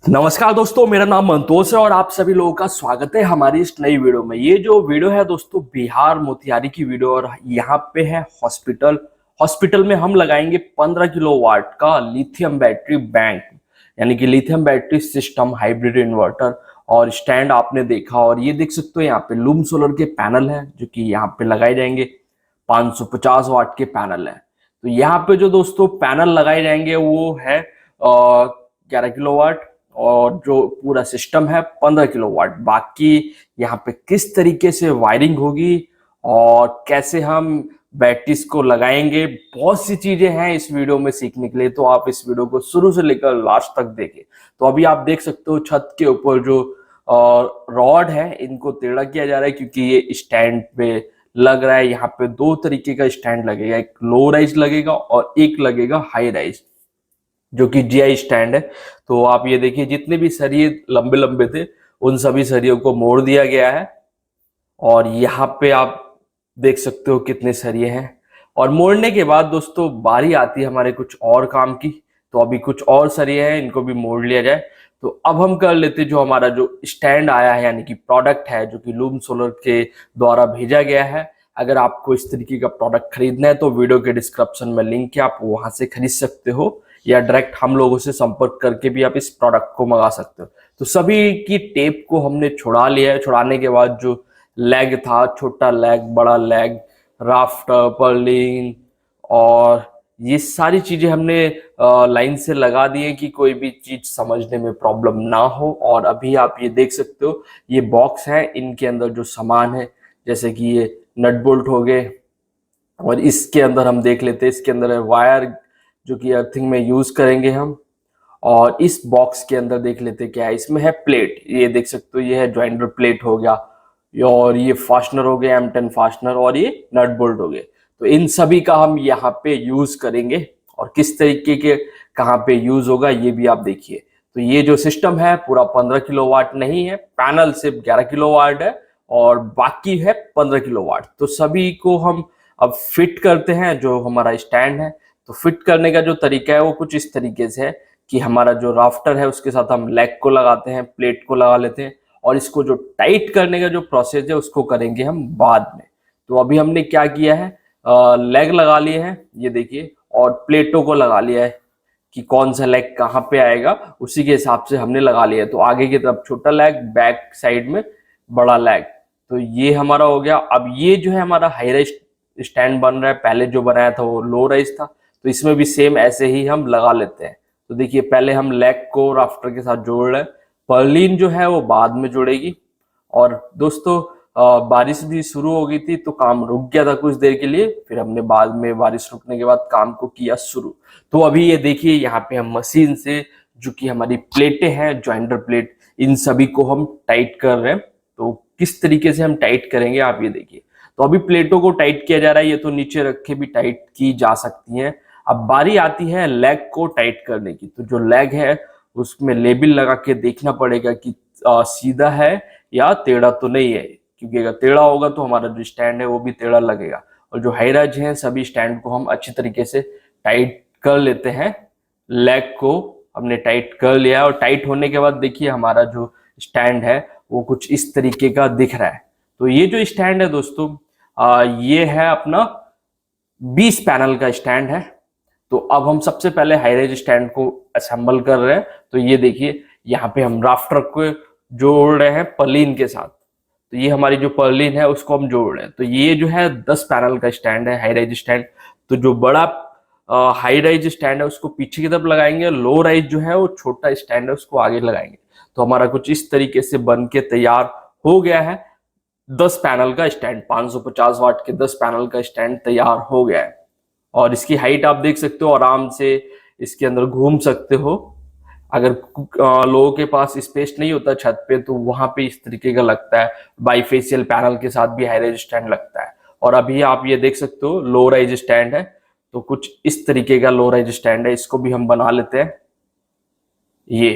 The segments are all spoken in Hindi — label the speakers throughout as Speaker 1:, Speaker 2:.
Speaker 1: नमस्कार दोस्तों, मेरा नाम मंतोष है और आप सभी लोगों का स्वागत है हमारी इस नई वीडियो में। ये जो वीडियो है दोस्तों, बिहार मोतिहारी की वीडियो और यहाँ पे है हॉस्पिटल। हॉस्पिटल में हम लगाएंगे 15 किलोवाट का लिथियम बैटरी बैंक, यानी कि lithium battery system hybrid inverter और स्टैंड आपने देखा। और ये देख सकते हो यहाँ पे लूम सोलर के पैनल है जो कि यहाँ पे लगाए जाएंगे। 550 वाट के पैनल है। तो यहाँ पे जो दोस्तों पैनल लगाए जाएंगे वो है 11 किलोवाट और जो पूरा सिस्टम है 15 किलोवाट। बाकी यहाँ पे किस तरीके से वायरिंग होगी और कैसे हम बैटरीज को लगाएंगे, बहुत सी चीजें हैं इस वीडियो में सीखने के लिए। तो आप इस वीडियो को शुरू से लेकर लास्ट तक देखें। तो अभी आप देख सकते हो छत के ऊपर जो रॉड है इनको टेढ़ा किया जा रहा है क्योंकि ये स्टैंड पे लग रहा है। यहाँ पे दो तरीके का स्टैंड लगेगा, एक लो राइज लगेगा और एक लगेगा हाई राइज जो कि जीआई स्टैंड है। तो आप ये देखिए जितने भी सरिये लंबे लंबे थे उन सभी सरियों को मोड़ दिया गया है और यहाँ पे आप देख सकते हो कितने सरिये हैं। और मोड़ने के बाद दोस्तों बारी आती है हमारे कुछ और काम की। तो अभी कुछ और सरिये हैं, इनको भी मोड़ लिया जाए। तो अब हम कर लेते जो हमारा जो स्टैंड आया है, यानी कि प्रोडक्ट है जो कि लूम सोलर के द्वारा भेजा गया है। अगर आपको इस तरीके का प्रोडक्ट खरीदना है तो वीडियो के डिस्क्रिप्शन में लिंक है, आप वहां से खरीद सकते हो या डायरेक्ट हम लोगों से संपर्क करके भी आप इस प्रोडक्ट को मंगा सकते हो। तो सभी की टेप को हमने छुड़ा लिया है। छुड़ाने के बाद जो लेग था, छोटा लेग, बड़ा लेग, राफ्टर, पर्लिन और ये सारी चीजें हमने लाइन से लगा दी है कि कोई भी चीज समझने में प्रॉब्लम ना हो। और अभी आप ये देख सकते हो ये बॉक्स है, इनके अंदर जो सामान है जैसे कि ये नट बोल्ट हो गए और इसके अंदर हम देख लेते हैं, इसके अंदर है वायर जो कि अर्थिंग में यूज करेंगे हम। और इस बॉक्स के अंदर देख लेते हैं क्या है, इसमें है प्लेट। ये देख सकते हो ये है जॉइंटर प्लेट हो गया और ये फास्टनर हो गया M10 फास्टनर और ये नट बोल्ट हो गए। तो इन सभी का हम यहाँ पे यूज करेंगे और किस तरीके के कहाँ पे यूज होगा ये भी आप देखिए। तो ये जो सिस्टम है पूरा 15 किलोवाट नहीं है, पैनल सिर्फ 11 किलोवाट है और बाकी है 15 किलोवाट। तो सभी को हम अब फिट करते हैं जो हमारा स्टैंड है। तो फिट करने का जो तरीका है वो कुछ इस तरीके से है कि हमारा जो राफ्टर है उसके साथ हम लेग को लगाते हैं, प्लेट को लगा लेते हैं और इसको जो टाइट करने का जो प्रोसेस है उसको करेंगे हम बाद में। तो अभी हमने क्या किया है, लेग लगा लिए हैं ये देखिए और प्लेटों को लगा लिया है कि कौन सा लेग कहाँ पे आएगा उसी के हिसाब से हमने लगा लिया है। तो आगे की तरफ छोटा लेग, बैक साइड में बड़ा लेग। तो ये हमारा हो गया। अब ये जो है हमारा हाई राइज स्टैंड बन रहा है, पहले जो बनाया था वो लो राइज था। तो इसमें भी सेम ऐसे ही हम लगा लेते हैं। तो देखिए पहले हम लेग को राफ्टर के साथ जोड़ रहे हैं, पर्लिन जो है वो बाद में जुड़ेगी। और दोस्तों बारिश भी शुरू हो गई थी तो काम रुक गया था कुछ देर के लिए, फिर हमने बाद में बारिश रुकने के बाद काम को किया शुरू। तो अभी ये देखिए यहाँ पे हम मशीन से जो कि हमारी प्लेटें हैं, जॉइंटर प्लेट, इन सभी को हम टाइट कर रहे हैं। तो किस तरीके से हम टाइट करेंगे आप ये देखिए। तो अभी प्लेटों को टाइट किया जा रहा है, ये तो नीचे रख के भी टाइट की जा सकती हैं। अब बारी आती है लेग को टाइट करने की। तो जो लेग है उसमें लेबल लगा के देखना पड़ेगा कि सीधा है या टेढ़ा तो नहीं है, क्योंकि अगर टेढ़ा होगा तो हमारा जो स्टैंड है वो भी टेढ़ा लगेगा। और जो हाई राइज है सभी स्टैंड को हम अच्छी तरीके से टाइट कर लेते हैं। लेग को हमने टाइट कर लिया और टाइट होने के बाद देखिए हमारा जो स्टैंड है वो कुछ इस तरीके का दिख रहा है। तो ये जो स्टैंड है दोस्तों ये है अपना 20 पैनल का स्टैंड है। तो अब हम सबसे पहले हाई राइज स्टैंड को असेंबल कर रहे हैं। तो ये देखिए यहाँ पे हम राफ्टर को जोड़ रहे हैं पर्लिन के साथ। तो ये हमारी जो पर्लिन है उसको हम जोड़ रहे हैं। तो ये जो है 10 पैनल का स्टैंड है, हाई राइज स्टैंड। तो जो बड़ा हाई राइज स्टैंड है उसको पीछे की तरफ लगाएंगे, लो राइज जो है वो छोटा स्टैंड है उसको आगे लगाएंगे। तो हमारा कुछ इस तरीके से बन के तैयार हो गया है 10 पैनल का स्टैंड। 550 वाट के 10 पैनल का स्टैंड तैयार हो गया है। और इसकी हाइट आप देख सकते हो, आराम से इसके अंदर घूम सकते हो। अगर लोगों के पास स्पेस नहीं होता छत पे तो वहां पे इस तरीके का लगता है। बाईफेशियल पैनल के साथ भी हाई राइज स्टैंड लगता है। और अभी आप ये देख सकते हो लो राइज स्टैंड है। तो कुछ इस तरीके का लो राइज स्टैंड है, इसको भी हम बना लेते हैं। ये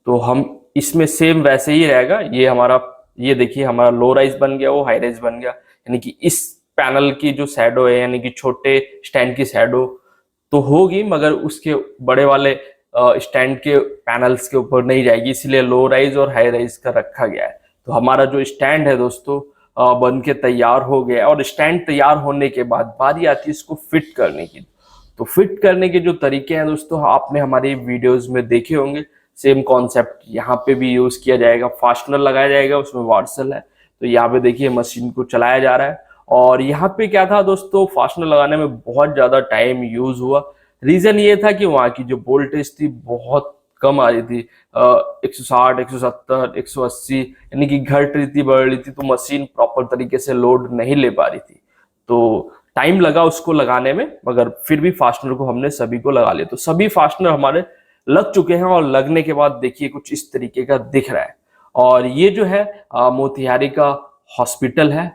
Speaker 1: तो हम इसमें सेम वैसे ही रहेगा। ये हमारा, ये देखिए हमारा लो राइज बन गया, वो हाई राइज बन गया। यानी कि इस पैनल की जो शैडो है, यानी कि छोटे स्टैंड की शैडो तो होगी, मगर उसके बड़े वाले स्टैंड के पैनल्स के ऊपर नहीं जाएगी, इसलिए लो राइज और हाई राइज का रखा गया है। तो हमारा जो स्टैंड है दोस्तों बन के तैयार हो गया, और स्टैंड तैयार होने के बाद बारी आती है इसको फिट करने की। तो फिट करने के जो तरीके हैं दोस्तों आपने हमारी वीडियोस में देखे होंगे, सेम कॉन्सेप्ट यहाँ पे भी यूज किया जाएगा। फास्टनर लगाया जाएगा, उसमें वार्सल है। तो यहाँ पे देखिए मशीन को चलाया जा रहा है, और यहाँ पे क्या था दोस्तों, फास्टनर लगाने में बहुत ज्यादा टाइम यूज हुआ। रीजन ये था कि वहाँ की जो वोल्टेज थी बहुत कम आ रही थी, 160, 170, 180, यानी कि घट रही थी, बढ़ रही थी। तो मशीन प्रॉपर तरीके से लोड नहीं ले पा रही थी, तो टाइम लगा उसको लगाने में, मगर फिर भी फास्टनर को हमने सभी को लगा लिया। तो सभी फास्टनर हमारे लग चुके हैं, और लगने के बाद देखिए कुछ इस तरीके का दिख रहा है। और ये जो है मोतिहारी का हॉस्पिटल है,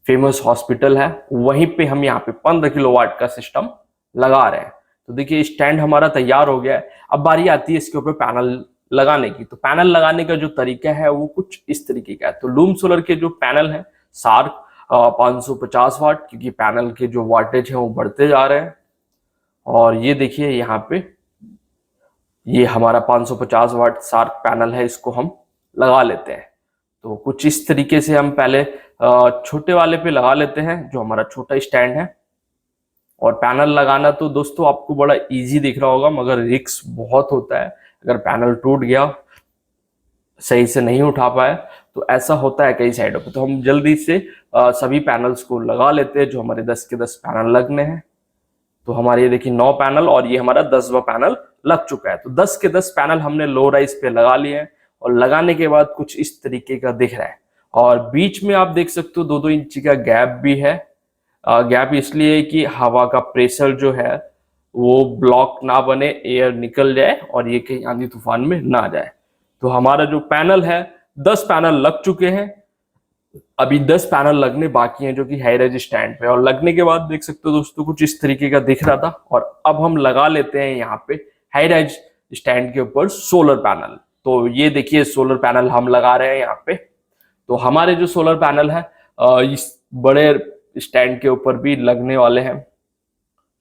Speaker 1: फेमस हॉस्पिटल है, वहीं पे हम यहाँ पे 15 किलोवाट का सिस्टम लगा रहे हैं। तो देखिए स्टैंड हमारा तैयार हो गया है। अब बारी आती है इसके ऊपर पैनल लगाने की। तो पैनल लगाने का जो तरीका है वो कुछ इस तरीके का है। तो लूम सोलर के जो पैनल है सार्क 550 वाट, क्योंकि पैनल के जो वाटेज है वो बढ़ते जा रहे हैं। और ये देखिए यहाँ पे ये हमारा 550 वाट सार्क पैनल है, इसको हम लगा लेते हैं। तो कुछ इस तरीके से हम पहले छोटे वाले पे लगा लेते हैं, जो हमारा छोटा स्टैंड है। और पैनल लगाना तो दोस्तों आपको बड़ा इजी दिख रहा होगा, मगर रिस्क बहुत होता है। अगर पैनल टूट गया, सही से नहीं उठा पाए, तो ऐसा होता है कई साइडों पे। तो हम जल्दी से सभी पैनल्स को लगा लेते हैं, जो हमारे 10 के 10 पैनल लगने हैं। तो हमारे ये देखिए 9 पैनल, और ये हमारा 10वां पैनल लग चुका है। तो 10 के 10 पैनल हमने लो राइज पे लगा लिए हैं, और लगाने के बाद कुछ इस तरीके का दिख रहा है। और बीच में आप देख सकते हो 2-2 इंच का गैप भी है। गैप इसलिए कि हवा का प्रेशर जो है वो ब्लॉक ना बने, एयर निकल जाए और ये कहीं आंधी तूफान में ना जाए। तो हमारा जो पैनल है 10 पैनल लग चुके हैं, अभी 10 पैनल लगने बाकी हैं, जो कि हाई राइज स्टैंड पे। और लगने के बाद देख सकते हो दोस्तों कुछ इस तरीके का दिख रहा था। और अब हम लगा लेते हैं यहाँ पे हाई राइज स्टैंड के ऊपर सोलर पैनल। तो ये देखिए सोलर पैनल हम लगा रहे हैं यहाँ पे। तो हमारे जो सोलर पैनल है इस बड़े स्टैंड के ऊपर भी लगने वाले हैं।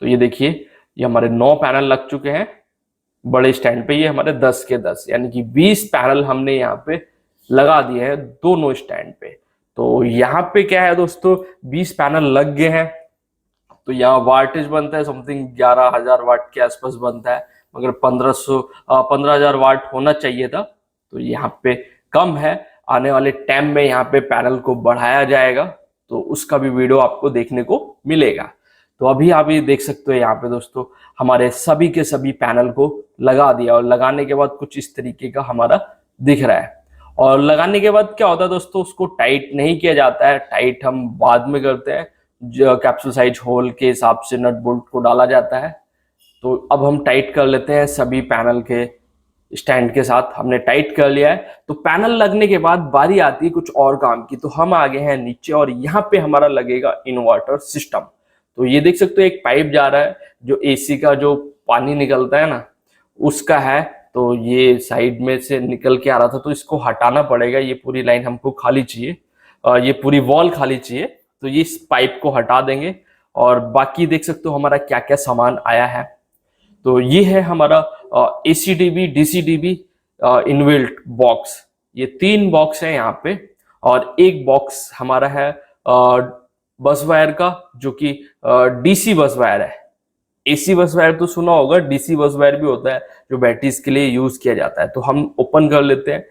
Speaker 1: तो ये देखिए ये हमारे 9 पैनल लग चुके हैं बड़े स्टैंड पे। ये हमारे 10 के 10 यानी कि 20 पैनल हमने यहाँ पे लगा दिए हैं दोनों स्टैंड पे। तो यहाँ पे क्या है दोस्तों, 20 पैनल लग गए हैं। तो यहाँ वाटेज बनता है समथिंग 11,000 वाट के आसपास बनता है, मगर 15,000 वाट होना चाहिए था। तो यहाँ पे कम है। आने वाले टाइम में यहाँ पे पैनल को बढ़ाया जाएगा, तो उसका भी वीडियो आपको देखने को मिलेगा। तो अभी आप ये देख सकते हो यहाँ पे दोस्तों हमारे सभी के सभी पैनल को लगा दिया, और लगाने के बाद कुछ इस तरीके का हमारा दिख रहा है। और लगाने के बाद क्या होता है दोस्तों, उसको टाइट नहीं किया जाता है, टाइट हम बाद में करते हैं। जो कैप्सूल साइज होल के हिसाब से नट बोल्ट को डाला जाता है। तो अब हम टाइट कर लेते हैं सभी पैनल के स्टैंड के साथ, हमने टाइट कर लिया है। तो पैनल लगने के बाद बारी आती है कुछ और काम की। तो हम आ गए हैं नीचे, और यहाँ पे हमारा लगेगा इन्वर्टर सिस्टम। तो ये देख सकते हो एक पाइप जा रहा है, जो एसी का जो पानी निकलता है ना उसका है। तो ये साइड में से निकल के आ रहा था, तो इसको हटाना पड़ेगा। ये पूरी लाइन हमको खाली चाहिए, ये पूरी वॉल खाली चाहिए। तो ये इस पाइप को हटा देंगे, और बाकी देख सकते हो हमारा क्या क्या सामान आया है। तो ये है हमारा ACDB DCDB इनबिल्ट बॉक्स। ये 3 बॉक्स है यहाँ पे, और एक बॉक्स हमारा है बस वायर का, जो कि DC बस वायर है। AC बस वायर तो सुना होगा, DC बस वायर भी होता है जो बैटरीज के लिए यूज किया जाता है। तो हम ओपन कर लेते हैं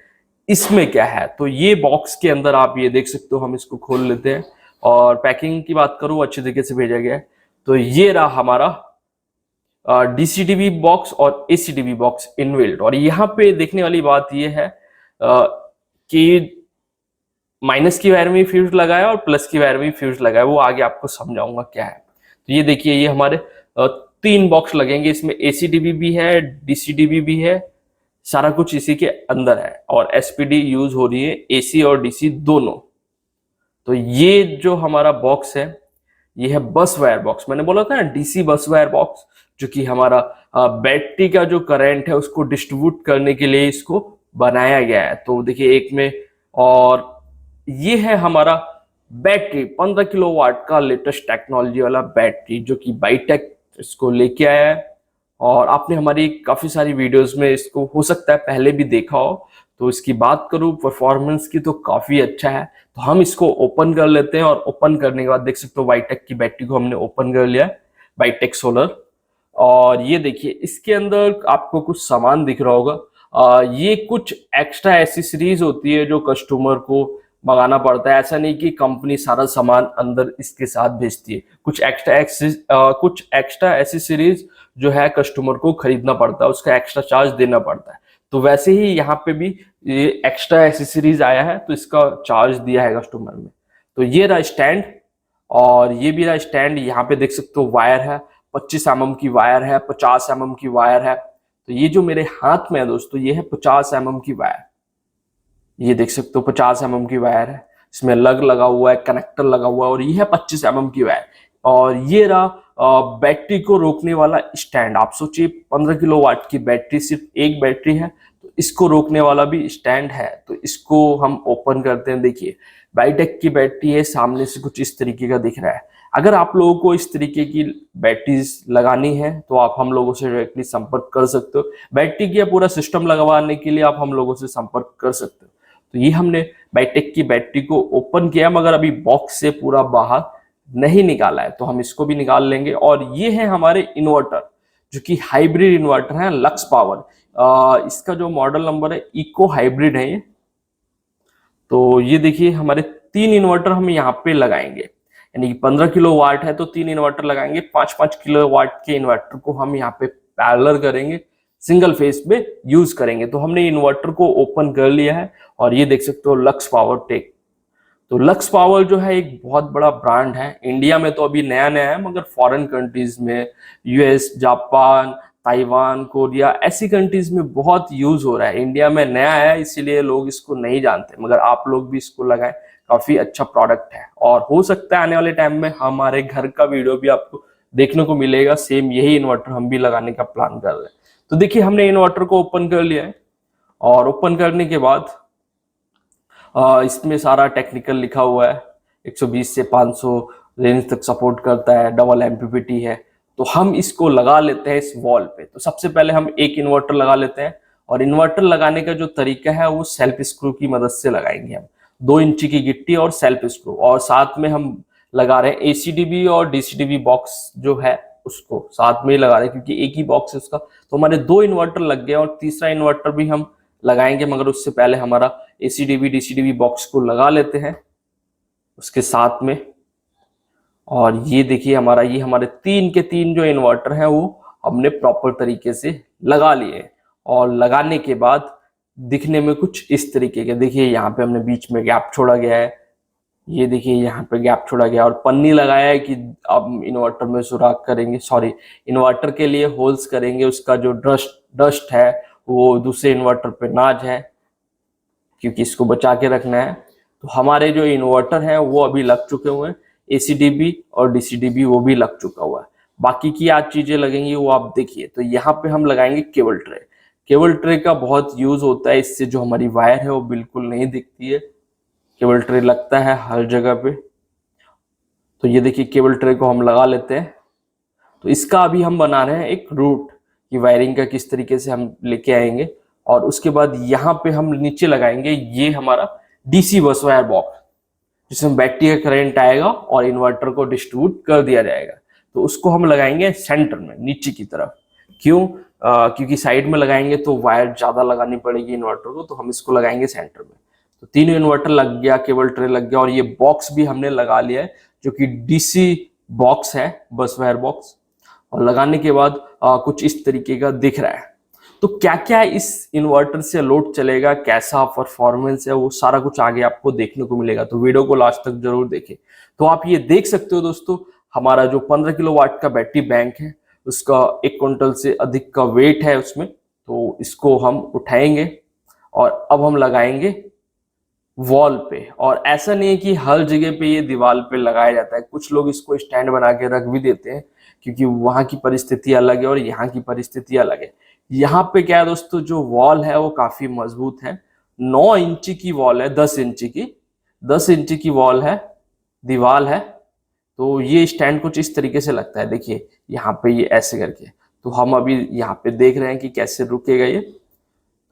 Speaker 1: इसमें क्या है। तो ये बॉक्स के अंदर आप ये देख सकते हो, हम इसको खोल लेते हैं। और पैकिंग की बात करूँ अच्छे तरीके से भेजा गया है। तो ये रहा हमारा DCDB बॉक्स और ACDB बॉक्स इनबिल्ट। और यहाँ पे देखने वाली बात ये है कि माइनस की वायर में फ्यूज लगा है और प्लस की वायर में फ्यूज लगा है, वो आगे आपको समझाऊंगा क्या है। तो ये देखिए ये हमारे 3 बॉक्स लगेंगे, इसमें ACDB भी है, DCDB भी है, सारा कुछ इसी के अंदर है। और SPD यूज हो रही है AC और DC दोनों। तो ये जो हमारा बॉक्स है ये है बस वायर बॉक्स। मैंने बोला था ना DC बस वायर बॉक्स, जो कि हमारा बैटरी का जो करंट है उसको डिस्ट्रीब्यूट करने के लिए इसको बनाया गया है। तो देखिए एक में, और ये है हमारा बैटरी 15 किलोवाट का लेटेस्ट टेक्नोलॉजी वाला बैटरी, जो कि बाइटेक इसको लेके आया है। और आपने हमारी काफी सारी वीडियोस में इसको हो सकता है पहले भी देखा हो। तो इसकी बात करूं परफॉर्मेंस की तो काफी अच्छा है। तो हम इसको ओपन कर लेते हैं और ओपन करने के बाद देख सकते हो वाईटेक की बैटरी को हमने ओपन कर लिया है, वाईटेक सोलर। और ये देखिए इसके अंदर आपको कुछ सामान दिख रहा होगा। ये कुछ एक्स्ट्रा एसेसरीज होती है जो कस्टमर को मंगाना पड़ता है। ऐसा नहीं कि कंपनी सारा सामान अंदर इसके साथ भेजती है। कुछ एक्स्ट्रा एसेसरीज जो है कस्टमर को खरीदना पड़ता है, उसका एक्स्ट्रा चार्ज देना पड़ता है। तो वैसे ही यहाँ पे भी ये एक्स्ट्रा एसेसरीज आया है तो इसका चार्ज दिया है कस्टमर में। तो ये रहा स्टैंड, और ये भी रहा स्टैंड। यहाँ पे देख सकते हो वायर है, 25 mm की वायर है, 50 mm की वायर है। तो ये जो मेरे हाथ में है दोस्तों, ये है 50 mm की वायर। ये देख सकते हो 50 mm की वायर है, इसमें लग लगा हुआ है, कनेक्टर लगा हुआ है, और ये है 25 mm की वायर। और ये रहा बैटरी को रोकने वाला स्टैंड। आप सोचिए 15 kW की बैटरी, सिर्फ एक बैटरी है, तो इसको रोकने वाला भी स्टैंड है। तो इसको हम ओपन करते हैं। देखिए बाईटेक की बैटरी है, सामने से कुछ इस तरीके का दिख रहा है। अगर आप लोगों को इस तरीके की बैटरीज लगानी है तो आप हम लोगों से डायरेक्टली संपर्क कर सकते हो। बैटरी की पूरा सिस्टम लगवाने के लिए आप हम लोगों से संपर्क कर सकते हो। तो ये हमने बाईटेक की बैटरी को ओपन किया, मगर अभी बॉक्स से पूरा बाहर नहीं निकाला है, तो हम इसको भी निकाल लेंगे। और ये है हमारे इन्वर्टर, जो कि हाइब्रिड इन्वर्टर है, लक्स पावर। इसका जो मॉडल नंबर है इको हाइब्रिड है ये। तो ये देखिए हमारे 3 इन्वर्टर हम यहाँ पे लगाएंगे, यानी कि 15 kW है तो 3 इन्वर्टर लगाएंगे। 5-5 kW के इन्वर्टर को हम यहाँ पे पैरेलल करेंगे, सिंगल फेस में यूज करेंगे। तो हमने इन्वर्टर को ओपन कर लिया है, और ये देख सकते हो लक्स पावर टेक। तो लक्स पावर जो है एक बहुत बड़ा ब्रांड है। इंडिया में तो अभी नया नया है, मगर फॉरेन कंट्रीज में, यूएस, जापान, ताइवान, कोरिया, ऐसी कंट्रीज में बहुत यूज हो रहा है। इंडिया में नया है इसीलिए लोग इसको नहीं जानते, मगर आप लोग भी इसको लगाएं, काफी अच्छा प्रोडक्ट है। और हो सकता है आने वाले टाइम में हमारे घर का वीडियो भी आपको देखने को मिलेगा, सेम यही इन्वर्टर हम भी लगाने का प्लान कर रहे हैं। तो देखिए हमने इन्वर्टर को ओपन कर लिया है, और ओपन करने के बाद इसमें सारा टेक्निकल लिखा हुआ है। 120 से 500 रेंज तक सपोर्ट करता है, डबल एमपीपीटी है। तो हम इसको लगा लेते हैं इस वॉल पे। तो सबसे पहले हम एक इन्वर्टर लगा लेते हैं, और इन्वर्टर लगाने का जो तरीका है वो सेल्फ स्क्रू की मदद से लगाएंगे हम। 2 इंची की गिट्टी और सेल्फ स्क्रू, और साथ में हम लगा रहे हैं एसीडीबी और डीसीडीबी बॉक्स जो है उसको साथ में ही लगा रहे हैं, क्योंकि एक ही बॉक्स है उसका। तो हमारे 2 इन्वर्टर लग गए, और तीसरा इन्वर्टर भी हम लगाएंगे, मगर उससे पहले हमारा एसीडीबी डीसीडीबी बॉक्स को लगा लेते हैं उसके साथ में। और ये देखिए हमारे 3 के 3 जो इन्वर्टर हैं वो हमने प्रॉपर तरीके से लगा लिए। और लगाने के बाद दिखने में कुछ इस तरीके के, देखिए यहाँ पे हमने बीच में गैप छोड़ा गया है। ये देखिए यहाँ पे गैप छोड़ा गया, और पन्नी लगाया है कि अब इन्वर्टर में सुराख करेंगे, सॉरी इन्वर्टर के लिए होल्स करेंगे। उसका जो डस्ट है वो दूसरे इन्वर्टर पे ना जाए, क्योंकि इसको बचा के रखना है। तो हमारे जो इन्वर्टर है वो अभी लग चुके हुए हैं, एसीडीबी और डीसीडीबी वो भी लग चुका हुआ है। बाकी की आज चीजें लगेंगी वो आप देखिए। तो यहाँ पे हम लगाएंगे केबल ट्रे। केबल ट्रे का बहुत यूज होता है, इससे जो हमारी वायर है वो बिल्कुल नहीं दिखती है। केबल ट्रे लगता है हर जगह पे। तो ये देखिए केबल ट्रे को हम लगा लेते हैं। तो इसका अभी हम बना रहे हैं एक रूट कि वायरिंग का किस तरीके से हम लेके आएंगे। और उसके बाद यहाँ पे हम नीचे लगाएंगे ये हमारा डीसी बस वायर बॉक्स, जिसमें बैटरी का करंट आएगा और इन्वर्टर को डिस्ट्रीब्यूट कर दिया जाएगा। तो उसको हम लगाएंगे सेंटर में, नीचे की तरफ। क्यों? क्योंकि साइड में लगाएंगे तो वायर ज्यादा लगानी पड़ेगी इन्वर्टर को, तो हम इसको लगाएंगे सेंटर में। तो 3 इन्वर्टर लग गया, केबल ट्रे लग गया, और ये बॉक्स भी हमने लगा लिया है जो कि डीसी बॉक्स है, बस वायर बॉक्स। और लगाने के बाद कुछ इस तरीके का दिख रहा है। तो क्या क्या इस इन्वर्टर से लोड चलेगा, कैसा परफॉर्मेंस है, वो सारा कुछ आगे आपको देखने को मिलेगा। तो वीडियो को लास्ट तक जरूर देखें। तो आप ये देख सकते हो दोस्तों, हमारा जो 15 kW का बैटरी बैंक है उसका 1 क्विंटल से अधिक का वेट है उसमें। तो इसको हम उठाएंगे और अब हम लगाएंगे वॉल पे। और ऐसा नहीं है कि हर जगह पे ये दीवार पे लगाया जाता है, कुछ लोग इसको स्टैंड बना के रख भी देते हैं, क्योंकि वहां की परिस्थिति अलग है और यहाँ की परिस्थिति अलग है। यहाँ पे क्या है दोस्तों, जो वॉल है वो काफी मजबूत है। 9 इंची की वॉल है, 10 इंची की, 10 इंची की वॉल है, दीवार है। तो ये स्टैंड कुछ इस तरीके से लगता है, देखिए यहाँ पे ये ऐसे करके। तो हम अभी यहाँ पे देख रहे हैं कि कैसे रुकेगा ये।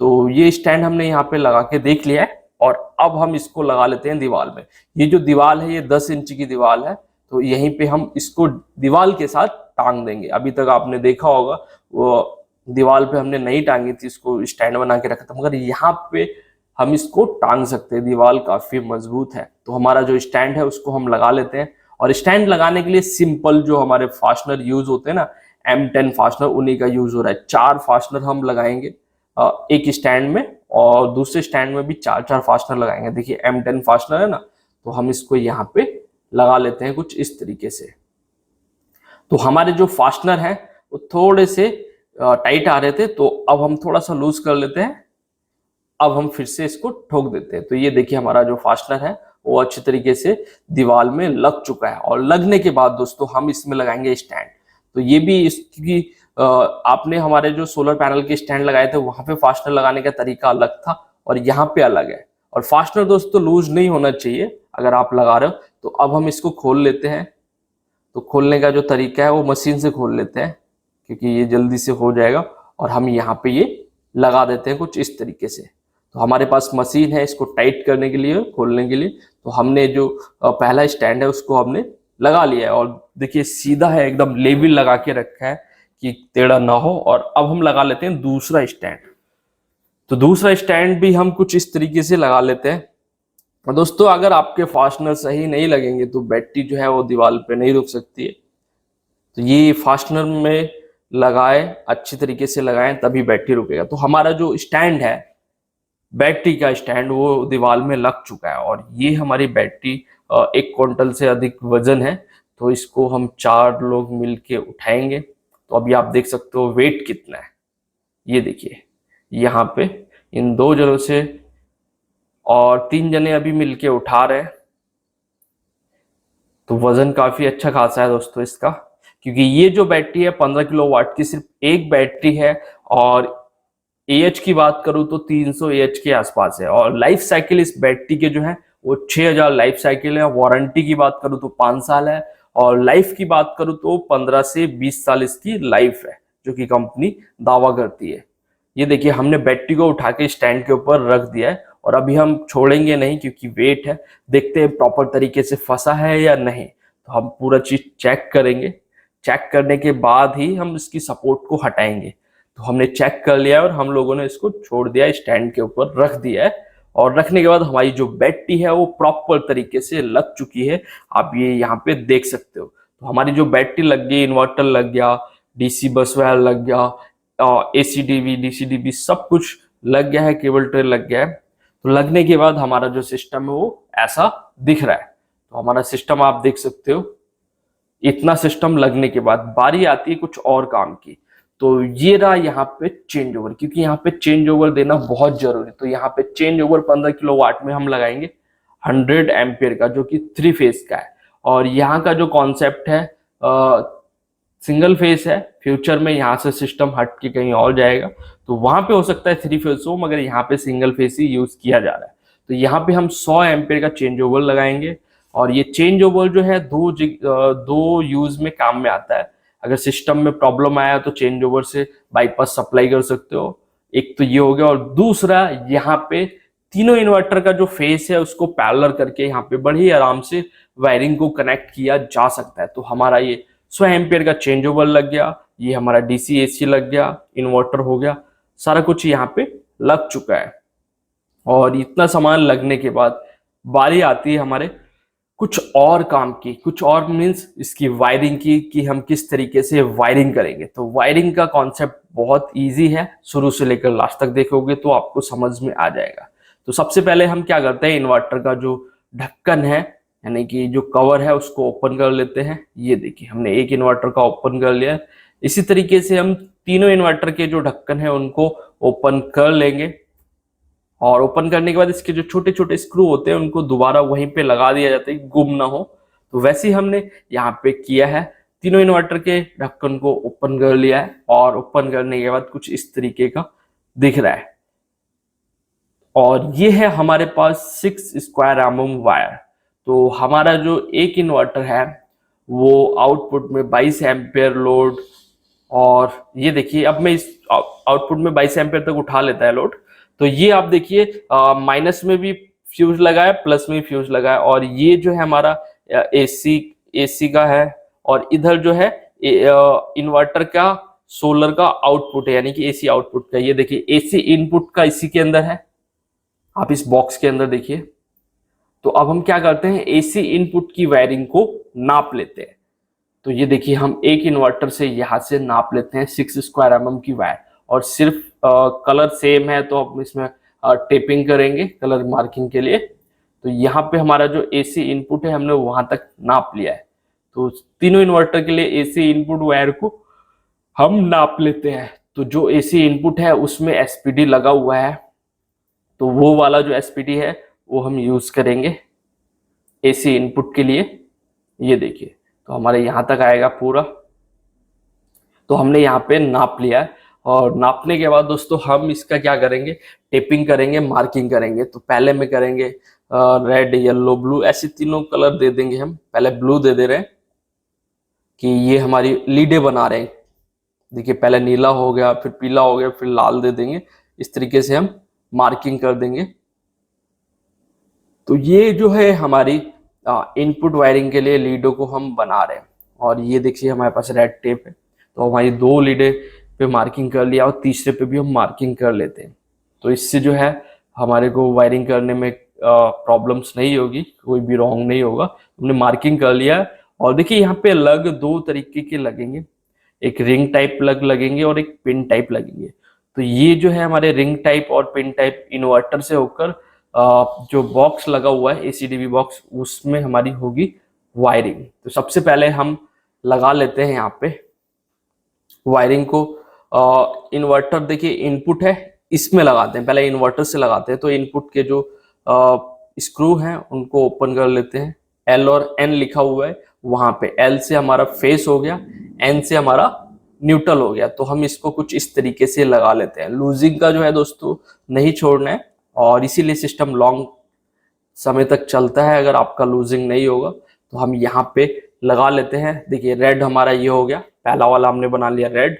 Speaker 1: तो ये स्टैंड हमने यहाँ पे लगा के देख लिया है और अब हम इसको लगा लेते हैं दीवार में। ये जो दीवार है ये 10 इंच की दीवार है, तो यहीं पे हम इसको दीवार के साथ टांग देंगे। अभी तक आपने देखा होगा वो दीवार पे हमने नहीं टांगी थी, इसको स्टैंड बना के रखा था, मगर यहाँ पे हम इसको टांग सकते हैं। दीवार काफी मजबूत है, तो हमारा जो स्टैंड है उसको हम लगा लेते हैं। और स्टैंड लगाने के लिए सिंपल जो हमारे फास्टनर यूज होते हैं ना, M10 फास्टनर, उन्हीं का यूज हो रहा है। 4 फास्टनर हम लगाएंगे एक स्टैंड में, और दूसरे स्टैंड में भी 4 फास्टनर लगाएंगे। देखिए M10 फास्टनर है ना, तो हम इसको यहाँ पे लगा लेते हैं कुछ इस तरीके से। तो हमारे जो फास्टनर हैं वो थोड़े से टाइट आ रहे थे, तो अब हम थोड़ा सा लूज कर लेते हैं। अब हम फिर से इसको ठोक देते हैं। तो ये देखिए हमारा जो फास्टनर है वो अच्छी तरीके से दीवार में लग चुका है। और लगने के बाद दोस्तों हम इसमें लगाएंगे स्टैंड। तो ये भी इसकी आपने हमारे जो सोलर पैनल के स्टैंड लगाए थे वहां पे फास्टनर लगाने का तरीका अलग था और यहाँ पे अलग है। और फास्टनर दोस्तों लूज नहीं होना चाहिए अगर आप लगा रहे हो। तो अब हम इसको खोल लेते हैं। तो खोलने का जो तरीका है वो मशीन से खोल लेते हैं, क्योंकि ये जल्दी से हो जाएगा। और हम यहाँ पे ये लगा देते हैं कुछ इस तरीके से। तो हमारे पास मशीन है इसको टाइट करने के लिए, खोलने के लिए। तो हमने जो पहला स्टैंड है उसको हमने लगा लिया है और देखिए सीधा है, एकदम लेवल लगा के रखा है कि टेढ़ा ना हो। और अब हम लगा लेते हैं दूसरा स्टैंड। तो दूसरा स्टैंड भी हम कुछ इस तरीके से लगा लेते हैं। और दोस्तों अगर आपके फास्टनर सही नहीं लगेंगे तो बैटरी जो है वो दीवार पे नहीं रुक सकती है। तो ये फास्टनर में लगाए, अच्छी तरीके से लगाएं, तभी बैटरी रुकेगा। तो हमारा जो स्टैंड है, बैटरी का स्टैंड, वो दीवार में लग चुका है। और ये हमारी बैटरी 1 क्विंटल से अधिक वजन है। तो इसको हम 4 लोग मिलके उठाएंगे। तो अभी आप देख सकते हो वेट कितना है। ये देखिए यहाँ पे इन 2 जनों से और 3 जने अभी मिलके उठा रहे हैं। तो वजन काफी अच्छा खासा है दोस्तों इसका, क्योंकि ये जो बैटरी है 15 किलोवाट की सिर्फ एक बैटरी है। और एएच की बात करूं तो 300 एएच के आसपास है। और लाइफ साइकिल इस बैटरी के जो है वो 6000 लाइफ साइकिल है। वारंटी की बात करूं तो 5 साल है। और लाइफ की बात करूं तो 15 से 20 साल इसकी लाइफ है, जो कि कंपनी दावा करती है। ये देखिए हमने बैटरी को उठा के स्टैंड के ऊपर रख दिया है और अभी हम छोड़ेंगे नहीं, क्योंकि वेट है। देखते हैं प्रॉपर तरीके से फंसा है या नहीं। तो हम पूरा चीज चेक करेंगे। चेक करने के बाद ही हम इसकी सपोर्ट को हटाएंगे। तो हमने चेक कर लिया और हम लोगों ने इसको छोड़ दिया, स्टैंड के ऊपर रख दिया है। और रखने के बाद हमारी जो बैटरी है वो प्रॉपर तरीके से लग चुकी है। आप ये यहाँ पे देख सकते हो। तो हमारी जो बैटरी लग गई, इन्वर्टर लग गया, डीसी बस वायर लग गया, एसीडीवी डीसीडीवी सब कुछ लग गया है, केबल ट्रे लग गया है। तो लगने के बाद हमारा जो सिस्टम है वो ऐसा दिख रहा है। तो हमारा सिस्टम आप देख सकते हो। इतना सिस्टम लगने के बाद बारी आती है कुछ और काम की। तो ये रहा यहाँ पे चेंज ओवर, क्योंकि यहाँ पे चेंज ओवर देना बहुत जरूरी है। तो यहाँ पे चेंज ओवर 15 किलोवाट में हम लगाएंगे 100 एम्पियर का, जो कि 3 फेज का है। और यहाँ का जो कॉन्सेप्ट है सिंगल फेज है। फ्यूचर में यहाँ से सिस्टम हट के कहीं और जाएगा, तो वहां पे हो सकता है 3 फेज हो, मगर यहाँ पे सिंगल फेज ही यूज किया जा रहा है। तो यहाँ पे हम 100 एम्पियर का चेंज ओवर लगाएंगे। और ये चेंज ओवर जो है दो यूज में काम में आता है। अगर सिस्टम में प्रॉब्लम आया तो चेंज ओवर से बाईपास सप्लाई कर सकते हो। एक तो ये हो गया। और दूसरा, यहाँ पे तीनों इन्वर्टर का जो फेस है उसको पैरेलल करके यहाँ पे बड़ी आराम से वायरिंग को कनेक्ट किया जा सकता है। तो हमारा ये 100 एम्पियर का चेंज ओवर लग गया, ये हमारा डीसी एसी लग गया, इन्वर्टर हो गया, सारा कुछ यहाँ पे लग चुका है। और इतना सामान लगने के बाद बारी आती है हमारे कुछ और काम की। कुछ और मीन्स इसकी वायरिंग की, कि हम किस तरीके से वायरिंग करेंगे। तो वायरिंग का कॉन्सेप्ट बहुत इजी है, शुरू से लेकर लास्ट तक देखोगे तो आपको समझ में आ जाएगा। तो सबसे पहले हम क्या करते हैं, इन्वर्टर का जो ढक्कन है, यानी कि जो कवर है, उसको ओपन कर लेते हैं। ये देखिए हमने एक इन्वर्टर का ओपन कर लिया। इसी तरीके से हम तीनों इन्वर्टर के जो ढक्कन है उनको ओपन कर लेंगे। और ओपन करने के बाद इसके जो छोटे छोटे स्क्रू होते हैं उनको दोबारा वहीं पे लगा दिया जाता है, गुम ना हो। तो वैसे ही हमने यहाँ पे किया है। तीनों इन्वर्टर के ढक्कन को ओपन कर लिया है और ओपन करने के बाद कुछ इस तरीके का दिख रहा है। और ये है हमारे पास 6 स्क्वायर mm वायर। तो हमारा जो एक इन्वर्टर है वो आउटपुट में 22 एम्पियर लोड और ये देखिए अब मैं इस आउटपुट में 22 एम्पियर तक उठा लेता है लोड। तो ये आप देखिए माइनस में भी फ्यूज लगा है, प्लस में भी फ्यूज लगा है, और ये जो है हमारा एसी एसी का है, और इधर जो है इन्वर्टर का सोलर का आउटपुट है, यानी कि एसी आउटपुट का। ये देखिए एसी इनपुट का इसी के अंदर है, आप इस बॉक्स के अंदर देखिए। तो अब हम क्या करते हैं, एसी इनपुट की वायरिंग को नाप लेते हैं। तो ये देखिए हम एक इन्वर्टर से यहाँ से नाप लेते हैं 6 स्क्वायर की वायर, और सिर्फ कलर सेम है तो हम इसमें टेपिंग करेंगे कलर मार्किंग के लिए। तो यहाँ पे हमारा जो एसी इनपुट है हमने वहां तक नाप लिया है। तो तीनों इन्वर्टर के लिए एसी इनपुट वायर को हम नाप लेते हैं। तो जो एसी इनपुट है उसमें एसपीडी लगा हुआ है, तो वो वाला जो एसपीडी है वो हम यूज करेंगे एसी इनपुट के लिए। ये देखिए तो हमारे यहाँ तक आएगा पूरा। तो हमने यहाँ पे नाप लिया है, और नापने के बाद दोस्तों हम इसका क्या करेंगे, टेपिंग करेंगे, मार्किंग करेंगे। तो पहले में करेंगे रेड, येलो, ब्लू, ऐसे तीनों कलर दे देंगे हम। पहले ब्लू दे दे रहे हैं कि ये हमारी लीडें बना रहे हैं। देखिए पहले नीला हो गया, फिर पीला हो गया, फिर लाल दे देंगे। इस तरीके से हम मार्किंग कर देंगे। तो ये जो है हमारी इनपुट वायरिंग के लिए लीडों को हम बना रहे हैं। और ये देखिए हमारे पास रेड टेप है, तो हमारी 2 लीडे पे मार्किंग कर लिया, और तीसरे पे भी हम मार्किंग कर लेते हैं। तो इससे जो है हमारे को वायरिंग करने में प्रॉब्लम्स नहीं होगी, कोई भी रॉन्ग नहीं होगा। हमने मार्किंग कर लिया है। और देखिए यहाँ पे लग 2 तरीके के लगेंगे, एक रिंग टाइप प्लग लगेंगे और एक पिन टाइप लगेंगे। तो ये जो है हमारे रिंग टाइप और पिन टाइप इन्वर्टर से होकर जो बॉक्स लगा हुआ है एसीडीवी बॉक्स, उसमें हमारी होगी वायरिंग। तो सबसे पहले हम लगा लेते हैं यहाँ पे वायरिंग को। इन्वर्टर देखिए इनपुट है, इसमें लगाते हैं, पहले इन्वर्टर से लगाते हैं। तो इनपुट के जो स्क्रू हैं उनको ओपन कर लेते हैं। एल और एन लिखा हुआ है वहां पे, एल से हमारा फेस हो गया, एन से हमारा न्यूट्रल हो गया। तो हम इसको कुछ इस तरीके से लगा लेते हैं। लूजिंग का जो है दोस्तों नहीं छोड़ना है, और इसीलिए सिस्टम लॉन्ग समय तक चलता है अगर आपका लूजिंग नहीं होगा। तो हम यहाँ पे लगा लेते हैं। देखिए रेड हमारा ये हो गया, पहला वाला हमने बना लिया रेड।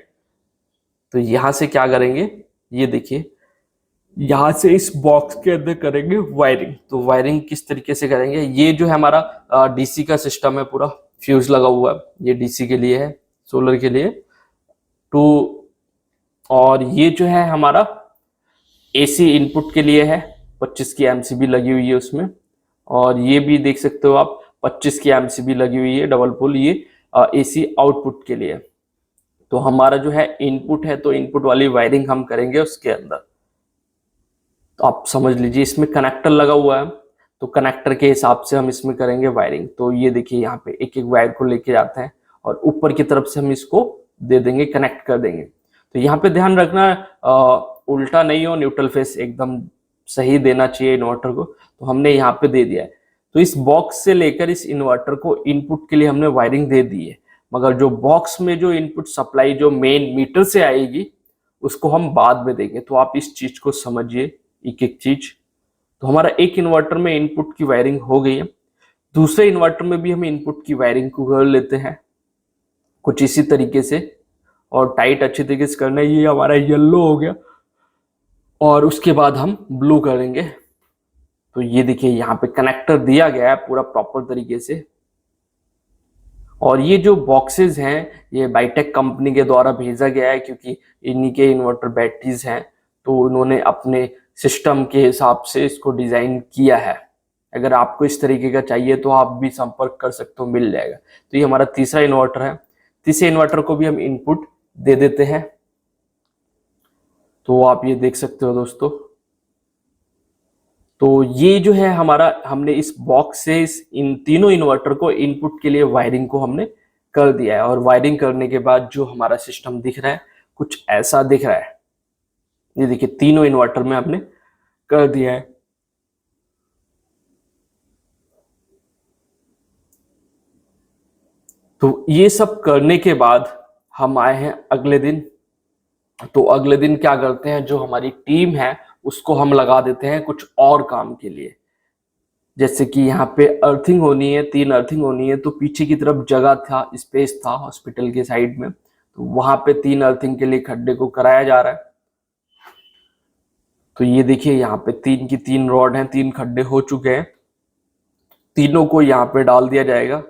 Speaker 1: तो यहाँ से क्या करेंगे, ये देखिए यहाँ से इस बॉक्स के अंदर करेंगे वायरिंग। तो वायरिंग किस तरीके से करेंगे, ये जो है हमारा डीसी का सिस्टम है, पूरा फ्यूज लगा हुआ है, ये डीसी के लिए है, सोलर के लिए। तो और ये जो है हमारा एसी इनपुट के लिए है, 25 की एमसीबी लगी हुई है उसमें। और ये भी देख सकते हो आप 25 की एमसीबी लगी हुई है डबल पोल, ये एसी आउटपुट के लिए। तो हमारा जो है इनपुट है, तो इनपुट वाली वायरिंग हम करेंगे उसके अंदर। तो आप समझ लीजिए इसमें कनेक्टर लगा हुआ है, तो कनेक्टर के हिसाब से हम इसमें करेंगे वायरिंग। तो ये देखिए यहाँ पे एक एक वायर को लेके जाते हैं, और ऊपर की तरफ से हम इसको दे देंगे, कनेक्ट कर देंगे। तो यहाँ पे ध्यान रखना उल्टा नहीं हो, न्यूट्रल फेस एकदम सही देना चाहिए इन्वर्टर को। तो हमने यहाँ पे दे दिया है। तो इस बॉक्स से लेकर इस इन्वर्टर को इनपुट के लिए हमने वायरिंग दे दी है, मगर जो बॉक्स में जो इनपुट सप्लाई जो मेन मीटर से आएगी उसको हम बाद में देंगे। तो आप इस चीज को समझिए, एक एक चीज। तो हमारा एक इन्वर्टर में इनपुट की वायरिंग हो गई है, दूसरे इन्वर्टर में भी हम इनपुट की वायरिंग को कर लेते हैं कुछ इसी तरीके से, और टाइट अच्छे तरीके से करना है। ये हमारा येलो हो गया, और उसके बाद हम ब्लू करेंगे। तो ये देखिए यहाँ पे कनेक्टर दिया गया है पूरा प्रॉपर तरीके से। और ये जो बॉक्सेस हैं ये बाइटेक कंपनी के द्वारा भेजा गया है, क्योंकि इन्हीं के इन्वर्टर बैटरीज हैं, तो उन्होंने अपने सिस्टम के हिसाब से इसको डिजाइन किया है। अगर आपको इस तरीके का चाहिए तो आप भी संपर्क कर सकते हो, मिल जाएगा। तो ये हमारा तीसरा इन्वर्टर है, तीसरे इन्वर्टर को भी हम इनपुट दे देते हैं। तो आप ये देख सकते हो दोस्तों। तो ये जो है हमारा, हमने इस बॉक्स से इन तीनों इन्वर्टर को इनपुट के लिए वायरिंग को हमने कर दिया है। और वायरिंग करने के बाद जो हमारा सिस्टम दिख रहा है कुछ ऐसा दिख रहा है। ये देखिए तीनों इन्वर्टर में हमने कर दिया है। तो ये सब करने के बाद हम आए हैं अगले दिन। तो अगले दिन क्या करते हैं, जो हमारी टीम है उसको हम लगा देते हैं कुछ और काम के लिए। जैसे कि यहाँ पे अर्थिंग होनी है, 3 अर्थिंग होनी है। तो पीछे की तरफ जगह था, स्पेस था हॉस्पिटल के साइड में, तो वहां पे 3 अर्थिंग के लिए खड्डे को कराया जा रहा है। तो ये देखिए यहाँ पे 3 की 3 रॉड हैं, 3 खड्डे हो चुके हैं। तीनों को यहाँ पे डाल दिया जाएगा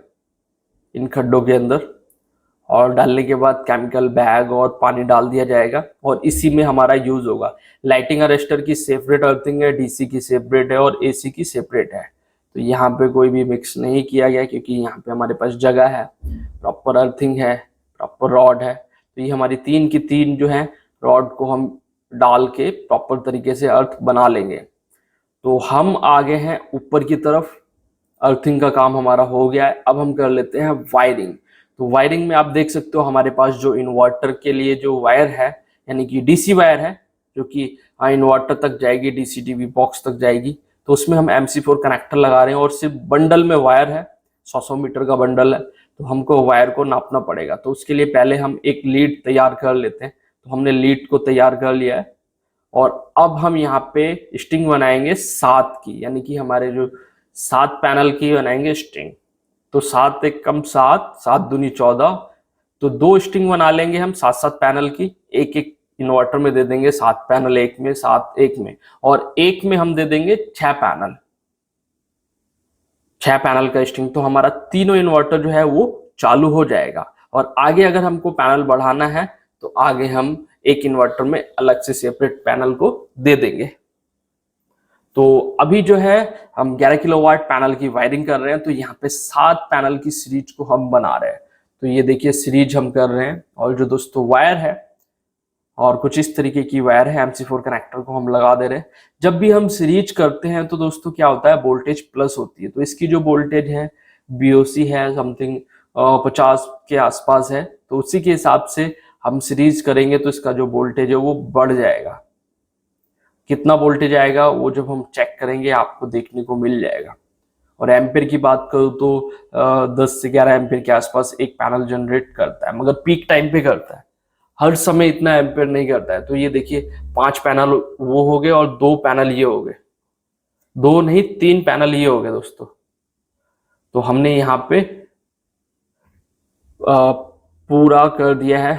Speaker 1: इन खड्डों के अंदर, और डालने के बाद केमिकल बैग और पानी डाल दिया जाएगा और इसी में हमारा यूज होगा। लाइटिंग अरेस्टर की सेपरेट अर्थिंग है, डीसी की सेपरेट है और एसी की सेपरेट है। तो यहाँ पे कोई भी मिक्स नहीं किया गया क्योंकि यहाँ पे हमारे पास जगह है, प्रॉपर अर्थिंग है, प्रॉपर रॉड है। तो ये हमारी 3 की 3 जो है रॉड को हम डाल के प्रॉपर तरीके से अर्थ बना लेंगे। तो हम आगे हैं ऊपर की तरफ, अर्थिंग का काम हमारा हो गया है। अब हम कर लेते हैं वायरिंग। तो वायरिंग में आप देख सकते हो हमारे पास जो इन्वर्टर के लिए जो वायर है, यानी कि डीसी वायर है, जो कि इन्वर्टर तक जाएगी, डीसी टीवी बॉक्स तक जाएगी। तो उसमें हम MC4 कनेक्टर लगा रहे हैं और सिर्फ बंडल में वायर है, 100 मीटर का बंडल है। तो हमको वायर को नापना पड़ेगा। तो उसके लिए पहले हम एक लीड तैयार कर लेते हैं। तो हमने लीड को तैयार कर लिया है और अब हम यहाँ पे स्ट्रिंग बनाएंगे 7 की, यानी कि हमारे जो 7 पैनल की बनाएंगे स्ट्रिंग। तो 7 एक कम 7, 7 दूनी 14। तो 2 स्ट्रिंग बना लेंगे हम 7-7 पैनल की, एक एक इन्वर्टर में दे देंगे 7 पैनल, एक में 7 एक में, और एक में हम दे देंगे 6 पैनल, 6 पैनल का स्ट्रिंग। तो हमारा तीनों इन्वर्टर जो है वो चालू हो जाएगा। और आगे अगर हमको पैनल बढ़ाना है तो आगे हम एक इन्वर्टर में अलग से सेपरेट पैनल को दे देंगे। तो अभी जो है हम 11 किलोवाट पैनल की वायरिंग कर रहे हैं। तो यहाँ पे 7 पैनल की सीरीज को हम बना रहे हैं। तो ये देखिए सीरीज हम कर रहे हैं और जो दोस्तों वायर है और कुछ इस तरीके की वायर है, MC4 कनेक्टर को हम लगा दे रहे हैं। जब भी हम सीरीज करते हैं तो दोस्तों क्या होता है, वोल्टेज प्लस होती है। तो इसकी जो वोल्टेज है BOC है समथिंग 50 के आसपास है। तो उसी के हिसाब से हम सीरीज करेंगे तो इसका जो वोल्टेज है वो बढ़ जाएगा। कितना वोल्टेज आएगा वो जब हम चेक करेंगे आपको देखने को मिल जाएगा। और एम्पेयर की बात करूँ तो 10 से 11 एम्पेयर के आसपास एक पैनल जनरेट करता है, मगर पीक टाइम पे करता है, हर समय इतना एम्पेयर नहीं करता है। तो ये देखिए 5 पैनल वो हो गए और 2 पैनल ये हो गए, 2 नहीं 3 पैनल ये हो गए दोस्तों। तो हमने यहाँ पे पूरा कर दिया है।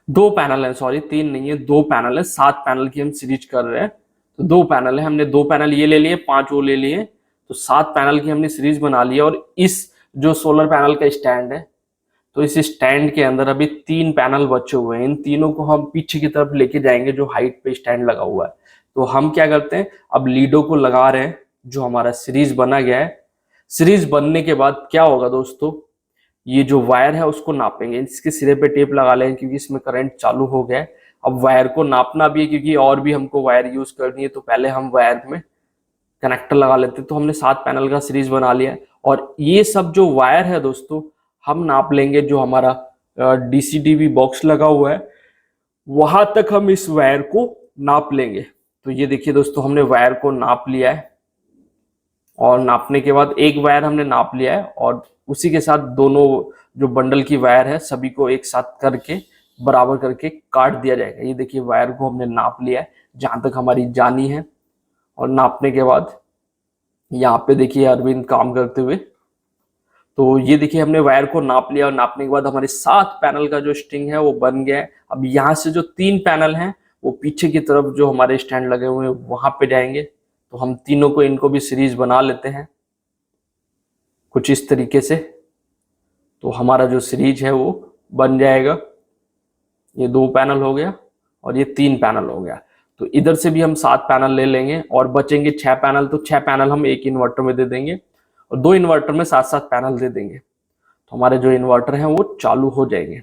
Speaker 1: 2 पैनल है, सॉरी 3 नहीं है, 2 पैनल है। 7 पैनल की हम सीरीज कर रहे हैं। तो 2 पैनल है, हमने 2 पैनल ये ले लिए, 5 वो ले लिए। तो 7 पैनल की हमने सीरीज बना ली है। और इस जो सोलर पैनल का स्टैंड है, तो इस स्टैंड के अंदर अभी 3 पैनल बचे हुए हैं। इन तीनों को हम पीछे की तरफ लेके जाएंगे जो हाइट पे स्टैंड लगा हुआ है। तो हम क्या करते हैं, अब लीडो को लगा रहे हैं जो हमारा सीरीज बना गया है। सीरीज बनने के बाद क्या होगा दोस्तों, ये जो वायर है उसको नापेंगे। इसके सिरे पे टेप लगा लेंगे क्योंकि इसमें करंट चालू हो गया है। अब वायर को नापना भी है क्योंकि और भी हमको वायर यूज करनी है। तो पहले हम वायर में कनेक्टर लगा लेते हैं। तो हमने 7 पैनल का सीरीज बना लिया है और ये सब जो वायर है दोस्तों हम नाप लेंगे। जो हमारा डीसी टीवी बॉक्स लगा हुआ है वहां तक हम इस वायर को नाप लेंगे। तो ये देखिए दोस्तों हमने वायर को नाप लिया है और नापने के बाद एक वायर हमने नाप लिया है और उसी के साथ दोनों जो बंडल की वायर है सभी को एक साथ करके बराबर करके काट दिया जाएगा। ये देखिए वायर को हमने नाप लिया है जहां तक हमारी जानी है। और नापने के बाद यहाँ पे देखिए अरविंद काम करते हुए। तो ये देखिए हमने वायर को नाप लिया और नापने के बाद हमारे 7 पैनल का जो स्ट्रिंग है वो बन गया है। अब यहाँ से जो 3 पैनल हैं वो पीछे की तरफ जो हमारे स्टैंड लगे हुए हैं वहां पे जाएंगे। तो हम तीनों को इनको भी सीरीज बना लेते हैं कुछ इस तरीके से। तो हमारा जो सीरीज है वो बन जाएगा। ये 2 पैनल हो गया और ये 3 पैनल हो गया। तो इधर से भी हम 7 पैनल ले लेंगे और बचेंगे 6 पैनल। तो 6 पैनल हम एक इन्वर्टर में दे देंगे और 2 इन्वर्टर में 7-7 पैनल दे देंगे। तो हमारे जो इन्वर्टर हैं वो चालू हो जाएंगे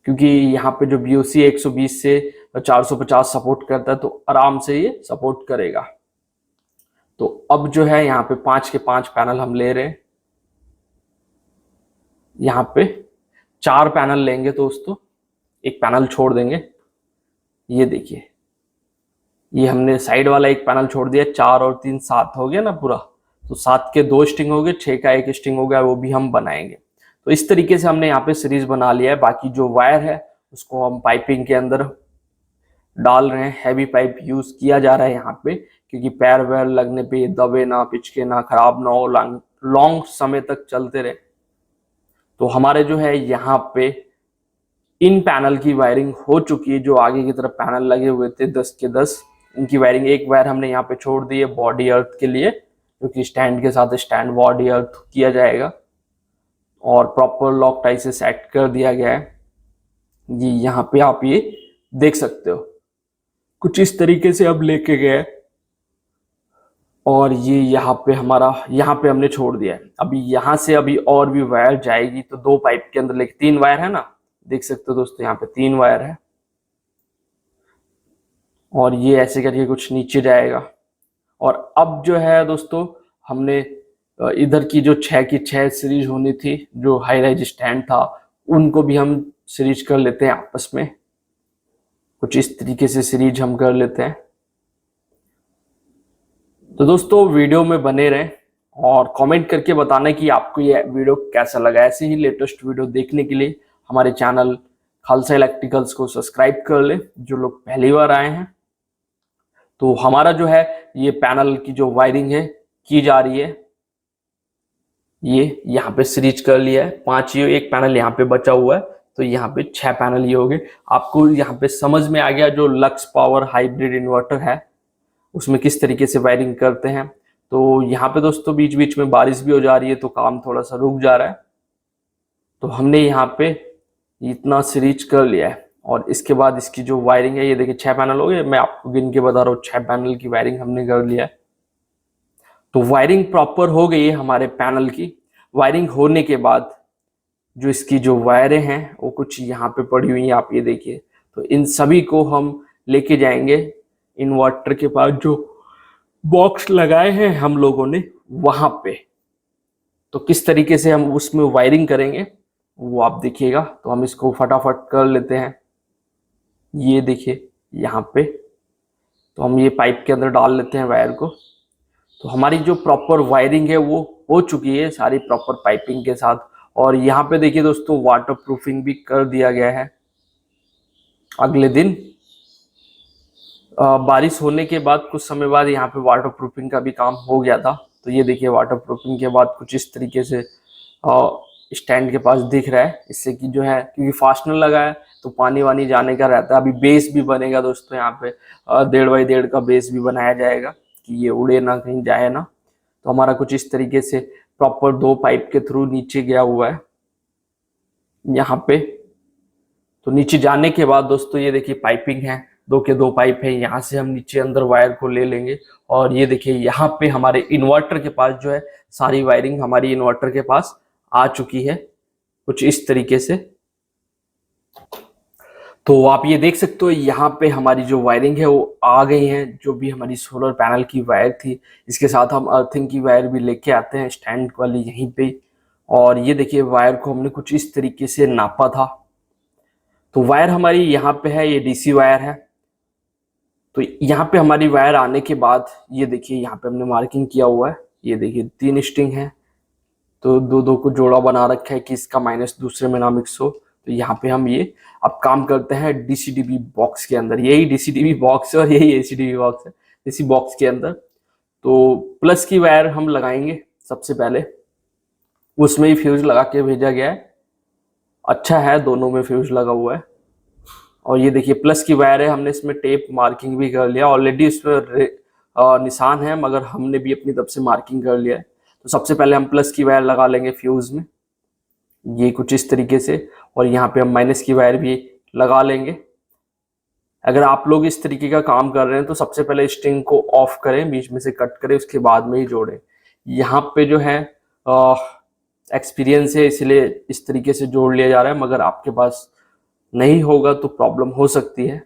Speaker 1: क्योंकि यहाँ पे जो BOC 120 से 450 सपोर्ट करता है तो आराम से ये सपोर्ट करेगा। तो अब जो है यहाँ पे 5 के 5 पैनल हम ले रहे हैं। यहाँ पे 4 पैनल लेंगे दोस्तों, एक पैनल छोड़ देंगे। ये देखिए ये हमने साइड वाला एक पैनल छोड़ दिया, 4 और 3 7 हो गया ना पूरा। तो 7 के 2 स्ट्रिंग हो गए, 6 का एक स्ट्रिंग हो गया, वो भी हम बनाएंगे। तो इस तरीके से हमने यहाँ पे सीरीज बना लिया है। बाकी जो वायर है उसको हम पाइपिंग के अंदर डाल रहे हैं। हैवी पाइप यूज किया जा रहा है यहाँ पे क्योंकि पैर वैर लगने पे दबे ना, पिचके ना, खराब ना हो, लॉन्ग समय तक चलते रहे। तो हमारे जो है यहाँ पे इन पैनल की वायरिंग हो चुकी है। जो आगे की तरफ पैनल लगे हुए थे 10 के 10, इनकी वायरिंग, एक वायर हमने यहाँ पे छोड़ दी है बॉडी अर्थ के लिए, क्योंकि स्टैंड के साथ स्टैंड बॉडी अर्थ किया जाएगा और प्रॉपर लॉक टाई से सेट कर दिया गया है। ये यहाँ पे आप ये देख सकते हो, कुछ इस तरीके से अब लेके गए और ये यहाँ पे हमारा, यहाँ पे हमने छोड़ दिया है। अभी यहाँ से अभी और भी वायर जाएगी, तो 2 पाइप के अंदर लेके 3 वायर है ना, देख सकते हो दोस्तों, यहाँ पे 3 वायर है और ये ऐसे करके कुछ नीचे जाएगा। और अब जो है दोस्तों, हमने इधर की जो 6 की 6 सीरीज होनी थी, जो हाई राइज स्टैंड था, उनको भी हम सीरीज कर लेते हैं आपस में। कुछ इस तरीके से सीरीज हम कर लेते हैं। तो दोस्तों वीडियो में बने रहें और कमेंट करके बताना कि आपको ये वीडियो कैसा लगा। ऐसे ही लेटेस्ट वीडियो देखने के लिए हमारे चैनल खालसा इलेक्ट्रिकल्स को सब्सक्राइब कर ले, जो लोग पहली बार आए हैं। तो हमारा जो है ये पैनल की जो वायरिंग है की जा रही है, ये यहाँ पे सीरीज कर लिया है 5, ये एक पैनल यहाँ पे बचा हुआ है, तो यहाँ पे 6 पैनल ये हो गए। आपको यहाँ पे समझ में आ गया जो लक्स पावर हाइब्रिड इन्वर्टर है उसमें किस तरीके से वायरिंग करते हैं। तो यहाँ पे दोस्तों बीच बीच में बारिश भी हो जा रही है, तो काम थोड़ा सा रुक जा रहा है। तो हमने यहाँ पे इतना सीरीज कर लिया है और इसके बाद इसकी जो वायरिंग है, ये देखिए 6 पैनल हो गए। मैं आपको गिन के बता रहा हूँ, 6 पैनल की वायरिंग हमने कर लिया है। तो वायरिंग प्रॉपर हो गई है हमारे पैनल की। वायरिंग होने के बाद जो इसकी जो वायरें हैं वो कुछ यहाँ पे पड़ी हुई हैं, आप ये देखिए। तो इन सभी को हम लेके जाएंगे इन्वर्टर के पास, जो बॉक्स लगाए हैं हम लोगों ने वहां पे। तो किस तरीके से हम उसमें वायरिंग करेंगे वो आप देखिएगा। तो हम इसको फटाफट कर लेते हैं। ये देखिए यहाँ पे, तो हम ये पाइप के अंदर डाल लेते हैं वायर को। तो हमारी जो प्रॉपर वायरिंग है वो हो चुकी है सारी प्रॉपर पाइपिंग के साथ। और यहाँ पे देखिए दोस्तों, वाटर प्रूफिंग भी कर दिया गया है। अगले दिन बारिश होने के बाद कुछ समय बाद यहाँ पे वाटर प्रूफिंग का भी काम हो गया था। तो ये देखिए वाटर प्रूफिंग के बाद कुछ इस तरीके से स्टैंड के पास दिख रहा है। इससे कि जो है, क्योंकि फास्टनर लगा है तो पानी वानी जाने का रहता है। अभी बेस भी बनेगा दोस्तों, यहाँ पे 1.5 बाई 1.5 का बेस भी बनाया जाएगा कि ये उड़े ना, कहीं जाए ना। तो हमारा कुछ इस तरीके से प्रॉपर 2 पाइप के थ्रू नीचे गया हुआ है यहाँ पे। तो नीचे जाने के बाद दोस्तों ये देखिए पाइपिंग है, 2 के 2 पाइप है। यहाँ से हम नीचे अंदर वायर को ले लेंगे और ये देखिए यहाँ पे हमारे इन्वर्टर के पास जो है सारी वायरिंग हमारी इन्वर्टर के पास आ चुकी है कुछ इस तरीके से। तो आप ये देख सकते हो यहाँ पे हमारी जो वायरिंग है वो आ गई है, जो भी हमारी सोलर पैनल की वायर थी। इसके साथ हम अर्थिंग की वायर भी लेके आते हैं स्टैंड वाली यहीं पे। और ये देखिए वायर को हमने कुछ इस तरीके से नापा था। तो वायर हमारी यहाँ पे है, ये डीसी वायर है। तो यहाँ पे हमारी वायर आने के बाद ये देखिए यहाँ पे हमने मार्किंग किया हुआ है। ये देखिए 3 स्ट्रिंग है, तो 2-2 को जोड़ा बना रखा है कि इसका माइनस दूसरे में ना मिक्स हो। तो यहाँ पे हम ये अब काम करते हैं डीसीडीबी बॉक्स के अंदर। यही डीसीडीबी बॉक्स है और यही एसीडीबी बॉक्स है, इसी बॉक्स के अंदर। तो प्लस की वायर हम लगाएंगे सबसे पहले, उसमें ही फ्यूज लगा के भेजा गया है। अच्छा है, दोनों में फ्यूज लगा हुआ है। और ये देखिए प्लस की वायर है, हमने इसमें टेप मार्किंग भी कर लिया ऑलरेडी। इसमें निशान है, मगर हमने भी अपनी तरफ से मार्किंग कर लिया है। तो सबसे पहले हम प्लस की वायर लगा लेंगे फ्यूज में, ये कुछ इस तरीके से। और यहाँ पे हम माइनस की वायर भी लगा लेंगे। अगर आप लोग इस तरीके का काम कर रहे हैं तो सबसे पहले स्ट्रिंग को ऑफ करें, बीच में से कट करें, उसके बाद में ही जोड़ें। यहाँ पे जो है एक्सपीरियंस है इसलिए इस तरीके से जोड़ लिया जा रहा है, मगर आपके पास नहीं होगा तो प्रॉब्लम हो सकती है।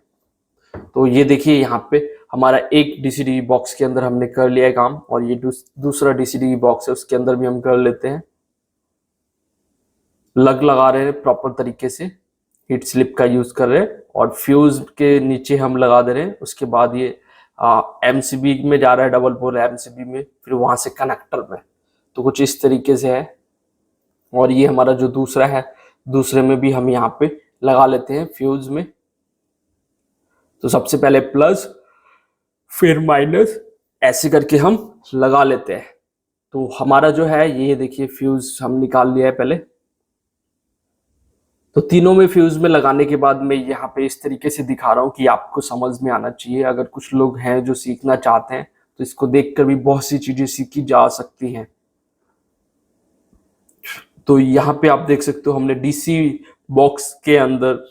Speaker 1: तो ये देखिए यहाँ पे हमारा एक डीसीडी बॉक्स के अंदर हमने कर लिया है काम, और ये दूसरा डीसीडी बॉक्स है उसके अंदर भी हम कर लेते हैं। लगा रहे हैं प्रॉपर तरीके से, हीट स्लिप का यूज कर रहे हैं और फ्यूज के नीचे हम लगा दे रहे हैं। उसके बाद ये एमसीबी में जा रहा है, डबल पोल एमसीबी में, फिर वहां से कनेक्टर में। तो कुछ इस तरीके से है। और ये हमारा जो दूसरा है, दूसरे में भी हम यहाँ पे लगा लेते हैं फ्यूज में। तो सबसे पहले प्लस फिर माइनस, ऐसे करके हम लगा लेते हैं। तो हमारा जो है ये देखिए फ्यूज हम निकाल लिया है पहले। तो तीनों में फ्यूज में लगाने के बाद मैं यहाँ पे इस तरीके से दिखा रहा हूँ कि आपको समझ में आना चाहिए। अगर कुछ लोग हैं जो सीखना चाहते हैं तो इसको देखकर भी बहुत सी चीजें सीखी जा सकती हैं। तो यहाँ पे आप देख सकते हो हमने डीसी बॉक्स के अंदर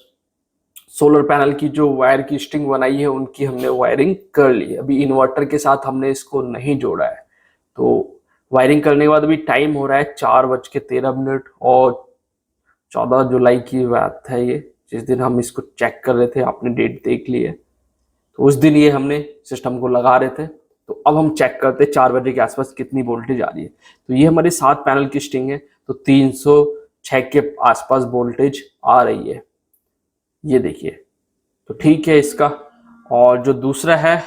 Speaker 1: सोलर पैनल की जो वायर की स्ट्रिंग बनाई है उनकी हमने वायरिंग कर ली है। अभी इन्वर्टर के साथ हमने इसको नहीं जोड़ा है। तो वायरिंग करने के बाद अभी टाइम हो रहा है 4:13 और 14 जुलाई की बात है ये, जिस दिन हम इसको चेक कर रहे थे। आपने डेट देख ली है। तो उस दिन ये हमने सिस्टम को लगा रहे थे। तो अब हम चेक करते 4 बजे के आसपास कितनी वोल्टेज आ रही है। तो ये हमारी 7 पैनल की स्ट्रिंग है, तो 306 के आसपास वोल्टेज आ रही है, ये देखिए। तो ठीक है इसका। और जो दूसरा है,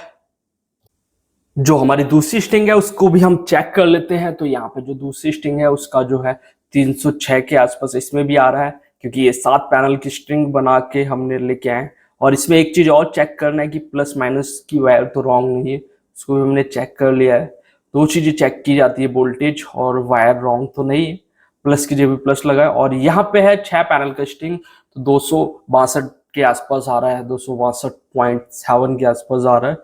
Speaker 1: जो हमारी दूसरी स्ट्रिंग है उसको भी हम चेक कर लेते हैं। तो यहाँ पे जो दूसरी स्ट्रिंग है उसका जो है 306 के आसपास इसमें भी आ रहा है, क्योंकि ये 7 पैनल की स्ट्रिंग बना के हमने लेके आए। और इसमें एक चीज और चेक करना है कि प्लस माइनस की वायर तो रॉन्ग नहीं है, उसको भी हमने चेक कर लिया है। दो चीजें चेक की जाती है, वोल्टेज और वायर रॉन्ग तो नहीं है। प्लस की जगह प्लस लगाए। और यहाँ पे है 6 पैनल का स्ट्रिंग, तो 262 के आसपास आ रहा है, 262.7 के आसपास आ रहा है।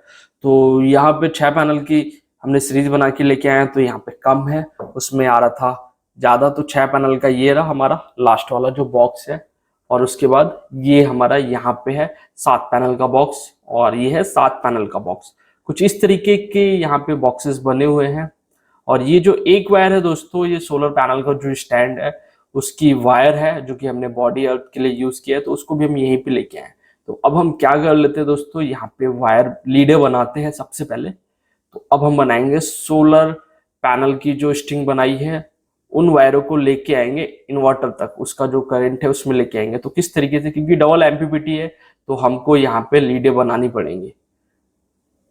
Speaker 1: तो यहाँ पे 6 पैनल की हमने सीरीज बना के लेके आए हैं, तो यहाँ पे कम है, उसमें आ रहा था ज्यादा। तो 6 पैनल का ये रहा हमारा लास्ट वाला जो बॉक्स है। और उसके बाद ये हमारा यहाँ पे है 7 पैनल का बॉक्स, और ये है 7 पैनल का बॉक्स। कुछ इस तरीके के यहाँ पे बॉक्सेस बने हुए हैं। और ये जो एक वायर है दोस्तों, ये सोलर पैनल का जो स्टैंड है उसकी वायर है, जो कि हमने बॉडी अर्थ के लिए यूज किया है। तो उसको भी हम यहीं पे लेके आए। तो अब हम क्या कर लेते हैं दोस्तों, यहाँ पे वायर लीडे बनाते हैं सबसे पहले। तो अब हम बनाएंगे सोलर पैनल की जो स्ट्रिंग बनाई है उन वायरों को लेके आएंगे इन्वर्टर तक, उसका जो करंट है उसमें लेके आएंगे। तो किस तरीके से, क्योंकि डबल एमपीपीटी है तो हमको यहाँ पे लीडे बनानी पड़ेंगी।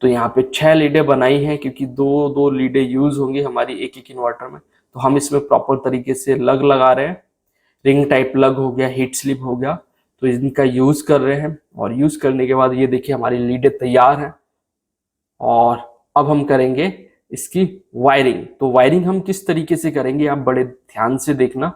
Speaker 1: तो यहाँ पे 6 लीडें बनाई हैं, क्योंकि दो दो लीडें यूज होंगी हमारी एक एक इन्वर्टर में। तो हम इसमें प्रॉपर तरीके से लग लगा रहे हैं। रिंग टाइप लग हो गया, हीट स्लिप हो गया, तो इनका यूज कर रहे हैं। और यूज करने के बाद ये देखिए हमारी लीडें तैयार हैं। और अब हम करेंगे इसकी वायरिंग। तो वायरिंग हम किस तरीके से करेंगे आप बड़े ध्यान से देखना।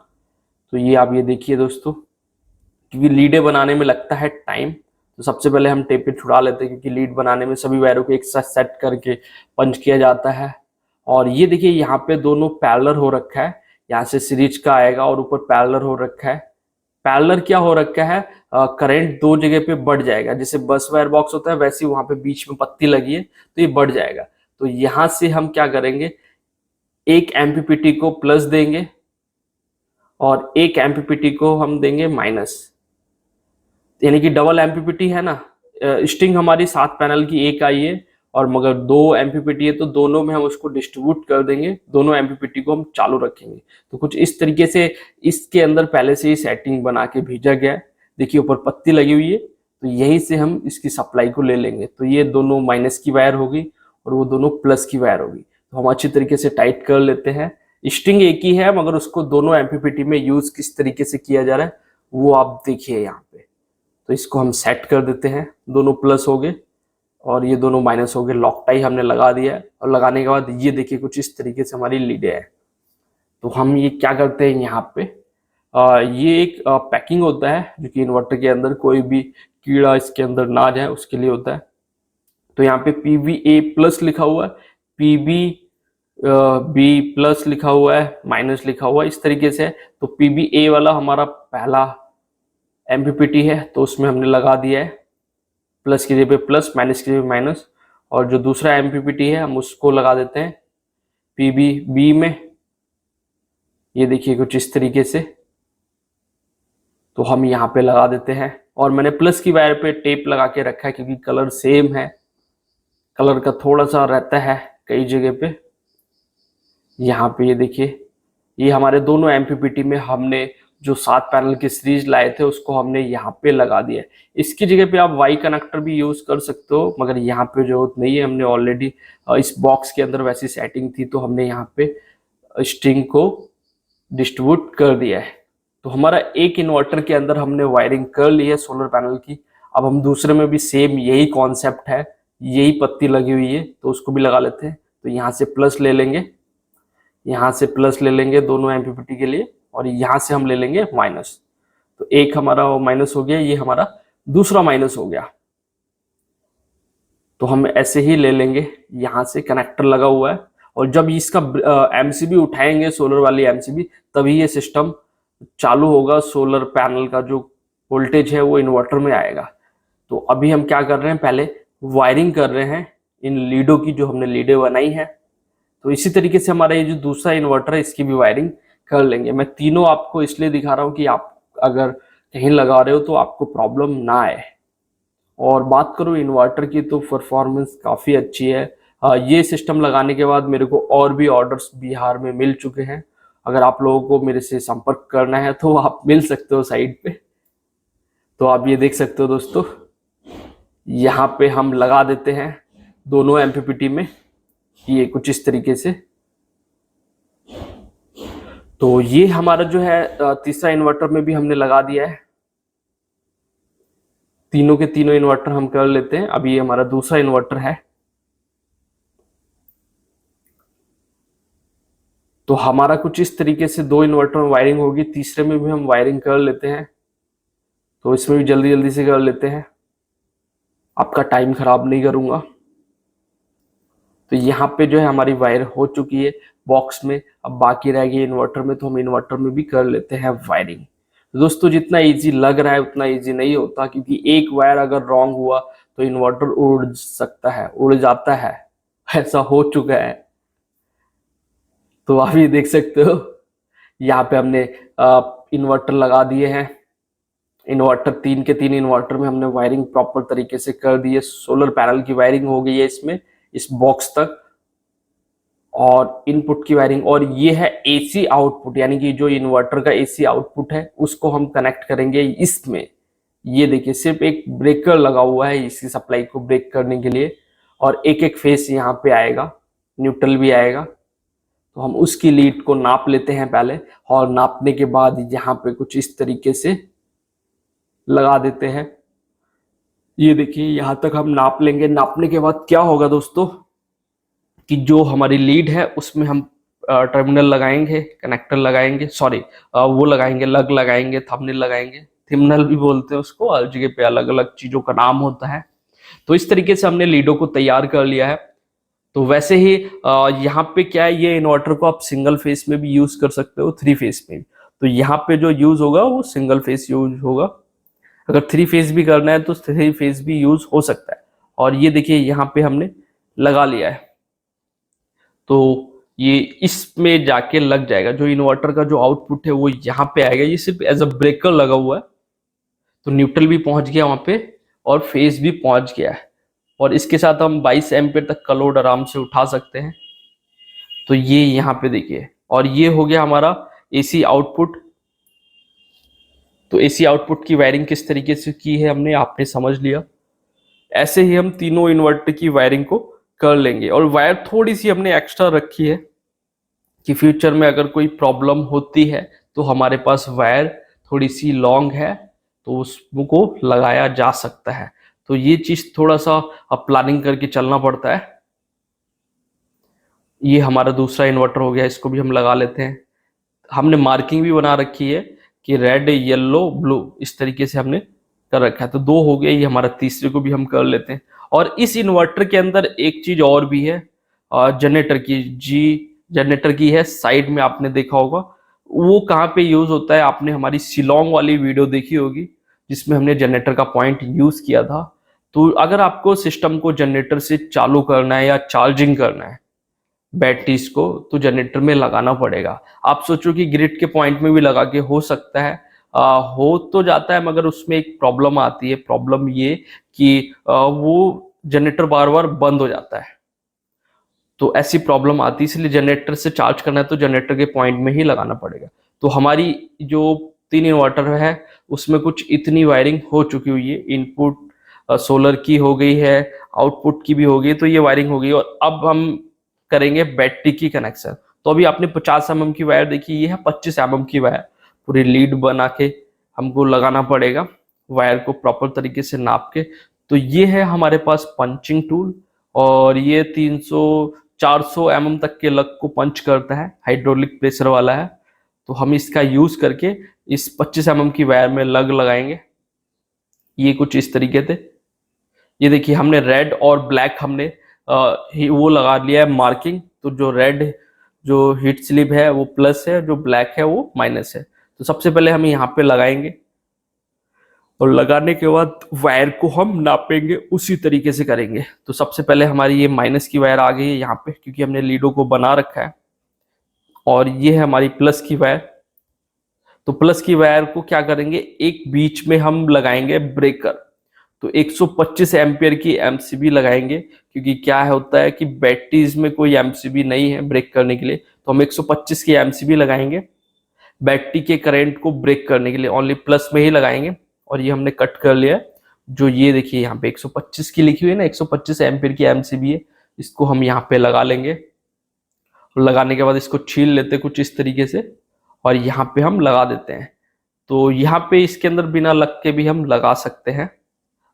Speaker 1: तो ये आप ये देखिए दोस्तों, क्योंकि लीडें बनाने में लगता है टाइम, तो सबसे पहले हम टेप पे छुड़ा लेते हैं, क्योंकि लीड बनाने में सभी वायरों को एक साथ सेट करके पंच किया जाता है। और ये देखिए यहाँ पे दोनों पैरेलल हो रखा है, यहाँ से सीरीज का आएगा और ऊपर पैरेलल हो रखा है। पैरेलल क्या हो रखा है, करंट दो जगह पे बढ़ जाएगा। जैसे बस वायर बॉक्स होता है वैसे ही वहां पे बीच में पत्ती लगी है तो ये बढ़ जाएगा। तो यहां से हम क्या करेंगे, एक एमपीपीटी को प्लस देंगे और एक एमपीपीटी को हम देंगे माइनस, यानी कि डबल एमपीपीटी है ना। स्ट्रिंग हमारी 7 पैनल की एक आई है, और मगर 2 एमपीपीटी है तो दोनों में हम उसको डिस्ट्रीब्यूट कर देंगे, दोनों एमपीपीटी को हम चालू रखेंगे। तो कुछ इस तरीके से इसके अंदर पहले से ही सेटिंग बना के भेजा गया है। देखिए ऊपर पत्ती लगी हुई है, तो यहीं से हम इसकी सप्लाई को ले लेंगे। तो ये दोनों माइनस की वायर होगी और वो दोनों प्लस की वायर होगी। तो हम अच्छी तरीके से टाइट कर लेते हैं। स्ट्रिंग एक ही है, मगर उसको दोनों एमपीपीटी में यूज किस तरीके से किया जा रहा है वो आप देखिए यहाँ पे। तो इसको हम सेट कर देते हैं, दोनों प्लस हो गए और ये दोनों माइनस हो गए। लॉक टाई हमने लगा दिया है, और लगाने के बाद ये देखिए कुछ इस तरीके से हमारी लीडें है। तो हम ये क्या करते हैं यहाँ पे, ये एक पैकिंग होता है जो कि इन्वर्टर के अंदर कोई भी कीड़ा इसके अंदर ना जाए उसके लिए होता है। तो यहाँ पे PVA प्लस लिखा हुआ है, PVB प्लस लिखा हुआ है, माइनस लिखा हुआ है, इस तरीके से। तो PVA वाला हमारा पहला एमपीपीटी है तो उसमें हमने लगा दिया है, प्लस की जगह पे प्लस, माइनस की जगह पे माइनस। और जो दूसरा एमपीपीटी है हम उसको लगा देते हैं PVB में, ये देखिए कुछ इस तरीके से। तो हम यहाँ पे लगा देते हैं, और मैंने प्लस की वायर पे टेप लगा के रखा है क्योंकि कलर सेम है, कलर का थोड़ा सा रहता है कई जगह पे। यहाँ पे ये देखिए, ये हमारे दोनों एमपीपीटी में हमने जो 7 पैनल की सीरीज लाए थे उसको हमने यहाँ पे लगा दिया है। इसकी जगह पे आप वाई कनेक्टर भी यूज कर सकते हो, मगर यहाँ पे जरूरत नहीं है। हमने ऑलरेडी इस बॉक्स के अंदर वैसी सेटिंग थी तो हमने यहाँ पे स्ट्रिंग को डिस्ट्रीब्यूट कर दिया है। तो हमारा एक इन्वर्टर के अंदर हमने वायरिंग कर ली है सोलर पैनल की। अब हम दूसरे में भी सेम यही कॉन्सेप्ट है, यही पत्ती लगी हुई है तो उसको भी लगा लेते हैं। तो यहाँ से प्लस ले लेंगे, यहाँ से प्लस ले लेंगे दोनों एमपीपीटी के लिए, और यहाँ से हम ले लेंगे माइनस। तो एक हमारा माइनस हो गया, ये हमारा दूसरा माइनस हो गया। तो हम ऐसे ही ले लेंगे, यहाँ से कनेक्टर लगा हुआ है, और जब इसका एमसीबी उठाएंगे, सोलर वाली एमसीबी, तभी ये सिस्टम चालू होगा। सोलर पैनल का जो वोल्टेज है वो इन्वर्टर में आएगा। तो अभी हम क्या कर रहे हैं, पहले वायरिंग कर रहे हैं इन लीडों की, जो हमने लीडें बनाई है। तो इसी तरीके से हमारा ये जो दूसरा इन्वर्टर है, इसकी भी वायरिंग कर लेंगे। मैं तीनों आपको इसलिए दिखा रहा हूँ कि आप अगर कहीं लगा रहे हो तो आपको प्रॉब्लम ना आए। और बात करूँ इन्वर्टर की, तो परफॉर्मेंस काफ़ी अच्छी है। ये सिस्टम लगाने के बाद मेरे को और भी ऑर्डर्स बिहार में मिल चुके हैं। अगर आप लोगों को मेरे से संपर्क करना है तो आप मिल सकते हो साइट पे। तो आप ये देख सकते हो दोस्तों, यहाँ पे हम लगा देते हैं दोनों एमपीपीटी में, ये कुछ इस तरीके से। तो ये हमारा जो है तीसरा इन्वर्टर में भी हमने लगा दिया है। तीनों के तीनों इन्वर्टर हम कर लेते हैं। अभी ये हमारा दूसरा इन्वर्टर है। तो हमारा कुछ इस तरीके से दो इन्वर्टर में वायरिंग होगी, तीसरे में भी हम वायरिंग कर लेते हैं। तो इसमें भी जल्दी जल्दी से कर लेते हैं, आपका टाइम खराब नहीं करूंगा। तो यहाँ पे जो है हमारी वायर हो चुकी है बॉक्स में, अब बाकी रह गई इन्वर्टर में, तो हम इन्वर्टर में भी कर लेते हैं वायरिंग। तो दोस्तों जितना इजी लग रहा है उतना इजी नहीं होता, क्योंकि एक वायर अगर रॉन्ग हुआ तो इन्वर्टर उड़ सकता है, उड़ जाता है, ऐसा हो चुका है। तो आप ये देख सकते हो, यहाँ पे हमने इन्वर्टर लगा दिए हैं। इन्वर्टर तीन के तीन इन्वर्टर में हमने वायरिंग प्रॉपर तरीके से कर दी है। सोलर पैनल की वायरिंग हो गई है इसमें, इस बॉक्स तक, और इनपुट की वायरिंग। और ये है एसी आउटपुट, यानी कि जो इन्वर्टर का एसी आउटपुट है उसको हम कनेक्ट करेंगे इसमें। ये देखिए, सिर्फ एक ब्रेकर लगा हुआ है इसी सप्लाई को ब्रेक करने के लिए, और एक एक फेस यहाँ पे आएगा, न्यूट्रल भी आएगा। तो हम उसकी लीड को नाप लेते हैं पहले, और नापने के बाद यहाँ पे कुछ इस तरीके से लगा देते हैं। ये देखिए, यहां तक हम नाप लेंगे। नापने के बाद क्या होगा दोस्तों, कि जो हमारी लीड है उसमें हम टर्मिनल लगाएंगे, कनेक्टर लगाएंगे, सॉरी वो लगाएंगे, लग लगाएंगे, थंबनेल लगाएंगे, थिम्बनेल भी बोलते हैं उसको, हर जगह पे अलग अलग चीजों का नाम होता है। तो इस तरीके से हमने लीडों को तैयार कर लिया है। तो वैसे ही यहाँ पे क्या है, ये इन्वर्टर को आप सिंगल फेस में भी यूज कर सकते हो, थ्री फेस में भी। तो यहाँ पे जो यूज होगा वो सिंगल फेस यूज होगा। अगर थ्री फेज भी करना है तो थ्री फेज भी यूज हो सकता है। और ये देखिए, यहाँ पे हमने लगा लिया है, तो ये इसमें जाके लग जाएगा। जो इन्वर्टर का जो आउटपुट है वो यहाँ पे आएगा। ये सिर्फ एज अ ब्रेकर लगा हुआ है, तो न्यूट्रल भी पहुंच गया वहां पे, और फेज भी पहुंच गया है। और इसके साथ हम 22 एम्पियर तक का लोड आराम से उठा सकते हैं। तो ये यहाँ पे देखिए, और ये हो गया हमारा एसी आउटपुट। तो एसी आउटपुट की वायरिंग किस तरीके से की है हमने, आपने समझ लिया। ऐसे ही हम तीनों इन्वर्टर की वायरिंग को कर लेंगे। और वायर थोड़ी सी हमने एक्स्ट्रा रखी है कि फ्यूचर में अगर कोई प्रॉब्लम होती है तो हमारे पास वायर थोड़ी सी लॉन्ग है, तो उसको लगाया जा सकता है। तो ये चीज थोड़ा सा अब प्लानिंग करके चलना पड़ता है। ये हमारा दूसरा इन्वर्टर हो गया, इसको भी हम लगा लेते हैं। हमने मार्किंग भी बना रखी है कि रेड, येलो, ब्लू, इस तरीके से हमने कर रखा है। तो दो हो गए, ये हमारा तीसरे को भी हम कर लेते हैं। और इस इन्वर्टर के अंदर एक चीज और भी है, जनरेटर की, जी जनरेटर की है साइड में, आपने देखा होगा। वो कहाँ पे यूज होता है, आपने हमारी शिलोंग वाली वीडियो देखी होगी जिसमें हमने जनरेटर का पॉइंट यूज किया था। तो अगर आपको सिस्टम को जनरेटर से चालू करना है या चार्जिंग करना है बैटरीज को, तो जनरेटर में लगाना पड़ेगा। आप सोचो कि ग्रिड के पॉइंट में भी लगा के हो सकता है, हो तो जाता है, मगर उसमें एक प्रॉब्लम आती है। प्रॉब्लम ये कि वो जनरेटर बार बार बंद हो जाता है। तो ऐसी प्रॉब्लम आती है, इसलिए जनरेटर से चार्ज करना है तो जनरेटर के पॉइंट में ही लगाना पड़ेगा। तो हमारी जो तीन इन्वर्टर है उसमें कुछ इतनी वायरिंग हो चुकी हुई है। इनपुट सोलर की हो गई है, आउटपुट की भी हो गई, तो ये वायरिंग हो गई। और अब हम करेंगे बैटरी की कनेक्शन। तो अभी आपने 50 mm की वायर देखी, ये है 25 mm की वायर। पूरी लीड बना के हमको लगाना पड़ेगा, वायर को प्रॉपर तरीके से नाप के। तो ये है हमारे पास पंचिंग टूल, और ये 300 400 mm तक के लग को पंच करता है, हाइड्रोलिक प्रेशर वाला है। तो हम इसका यूज करके इस 25 mm की वायर में लगाएंगे। ये कुछ इस तरीके से। ये देखिए हमने रेड और ब्लैक हमने वो लगा लिया है मार्किंग। तो जो रेड जो हीट स्लिप है वो प्लस है, जो ब्लैक है वो माइनस है। तो सबसे पहले हम यहाँ पे लगाएंगे और लगाने के बाद वायर को हम नापेंगे, उसी तरीके से करेंगे। तो सबसे पहले हमारी ये माइनस की वायर आ गई है यहाँ पे, क्योंकि हमने लीडो को बना रखा है। और ये है हमारी प्लस की वायर। तो प्लस की वायर को क्या करेंगे, एक बीच में हम लगाएंगे ब्रेकर। तो 125 एम्पियर की एमसीबी लगाएंगे, क्योंकि क्या होता है कि बैटरीज में कोई एमसीबी नहीं है ब्रेक करने के लिए। तो हम 125 की एमसीबी लगाएंगे बैटरी के करंट को ब्रेक करने के लिए, ओनली प्लस में ही लगाएंगे। और ये हमने कट कर लिया। जो ये देखिए यहाँ पे 125 की लिखी हुई है ना, 125 एम्पियर की एमसीबी है, इसको हम यहाँ पे लगा लेंगे। और लगाने के बाद इसको छील लेते कुछ इस तरीके से, और यहाँ पे हम लगा देते हैं। तो यहाँ पे इसके अंदर बिना लग के भी हम लगा सकते हैं।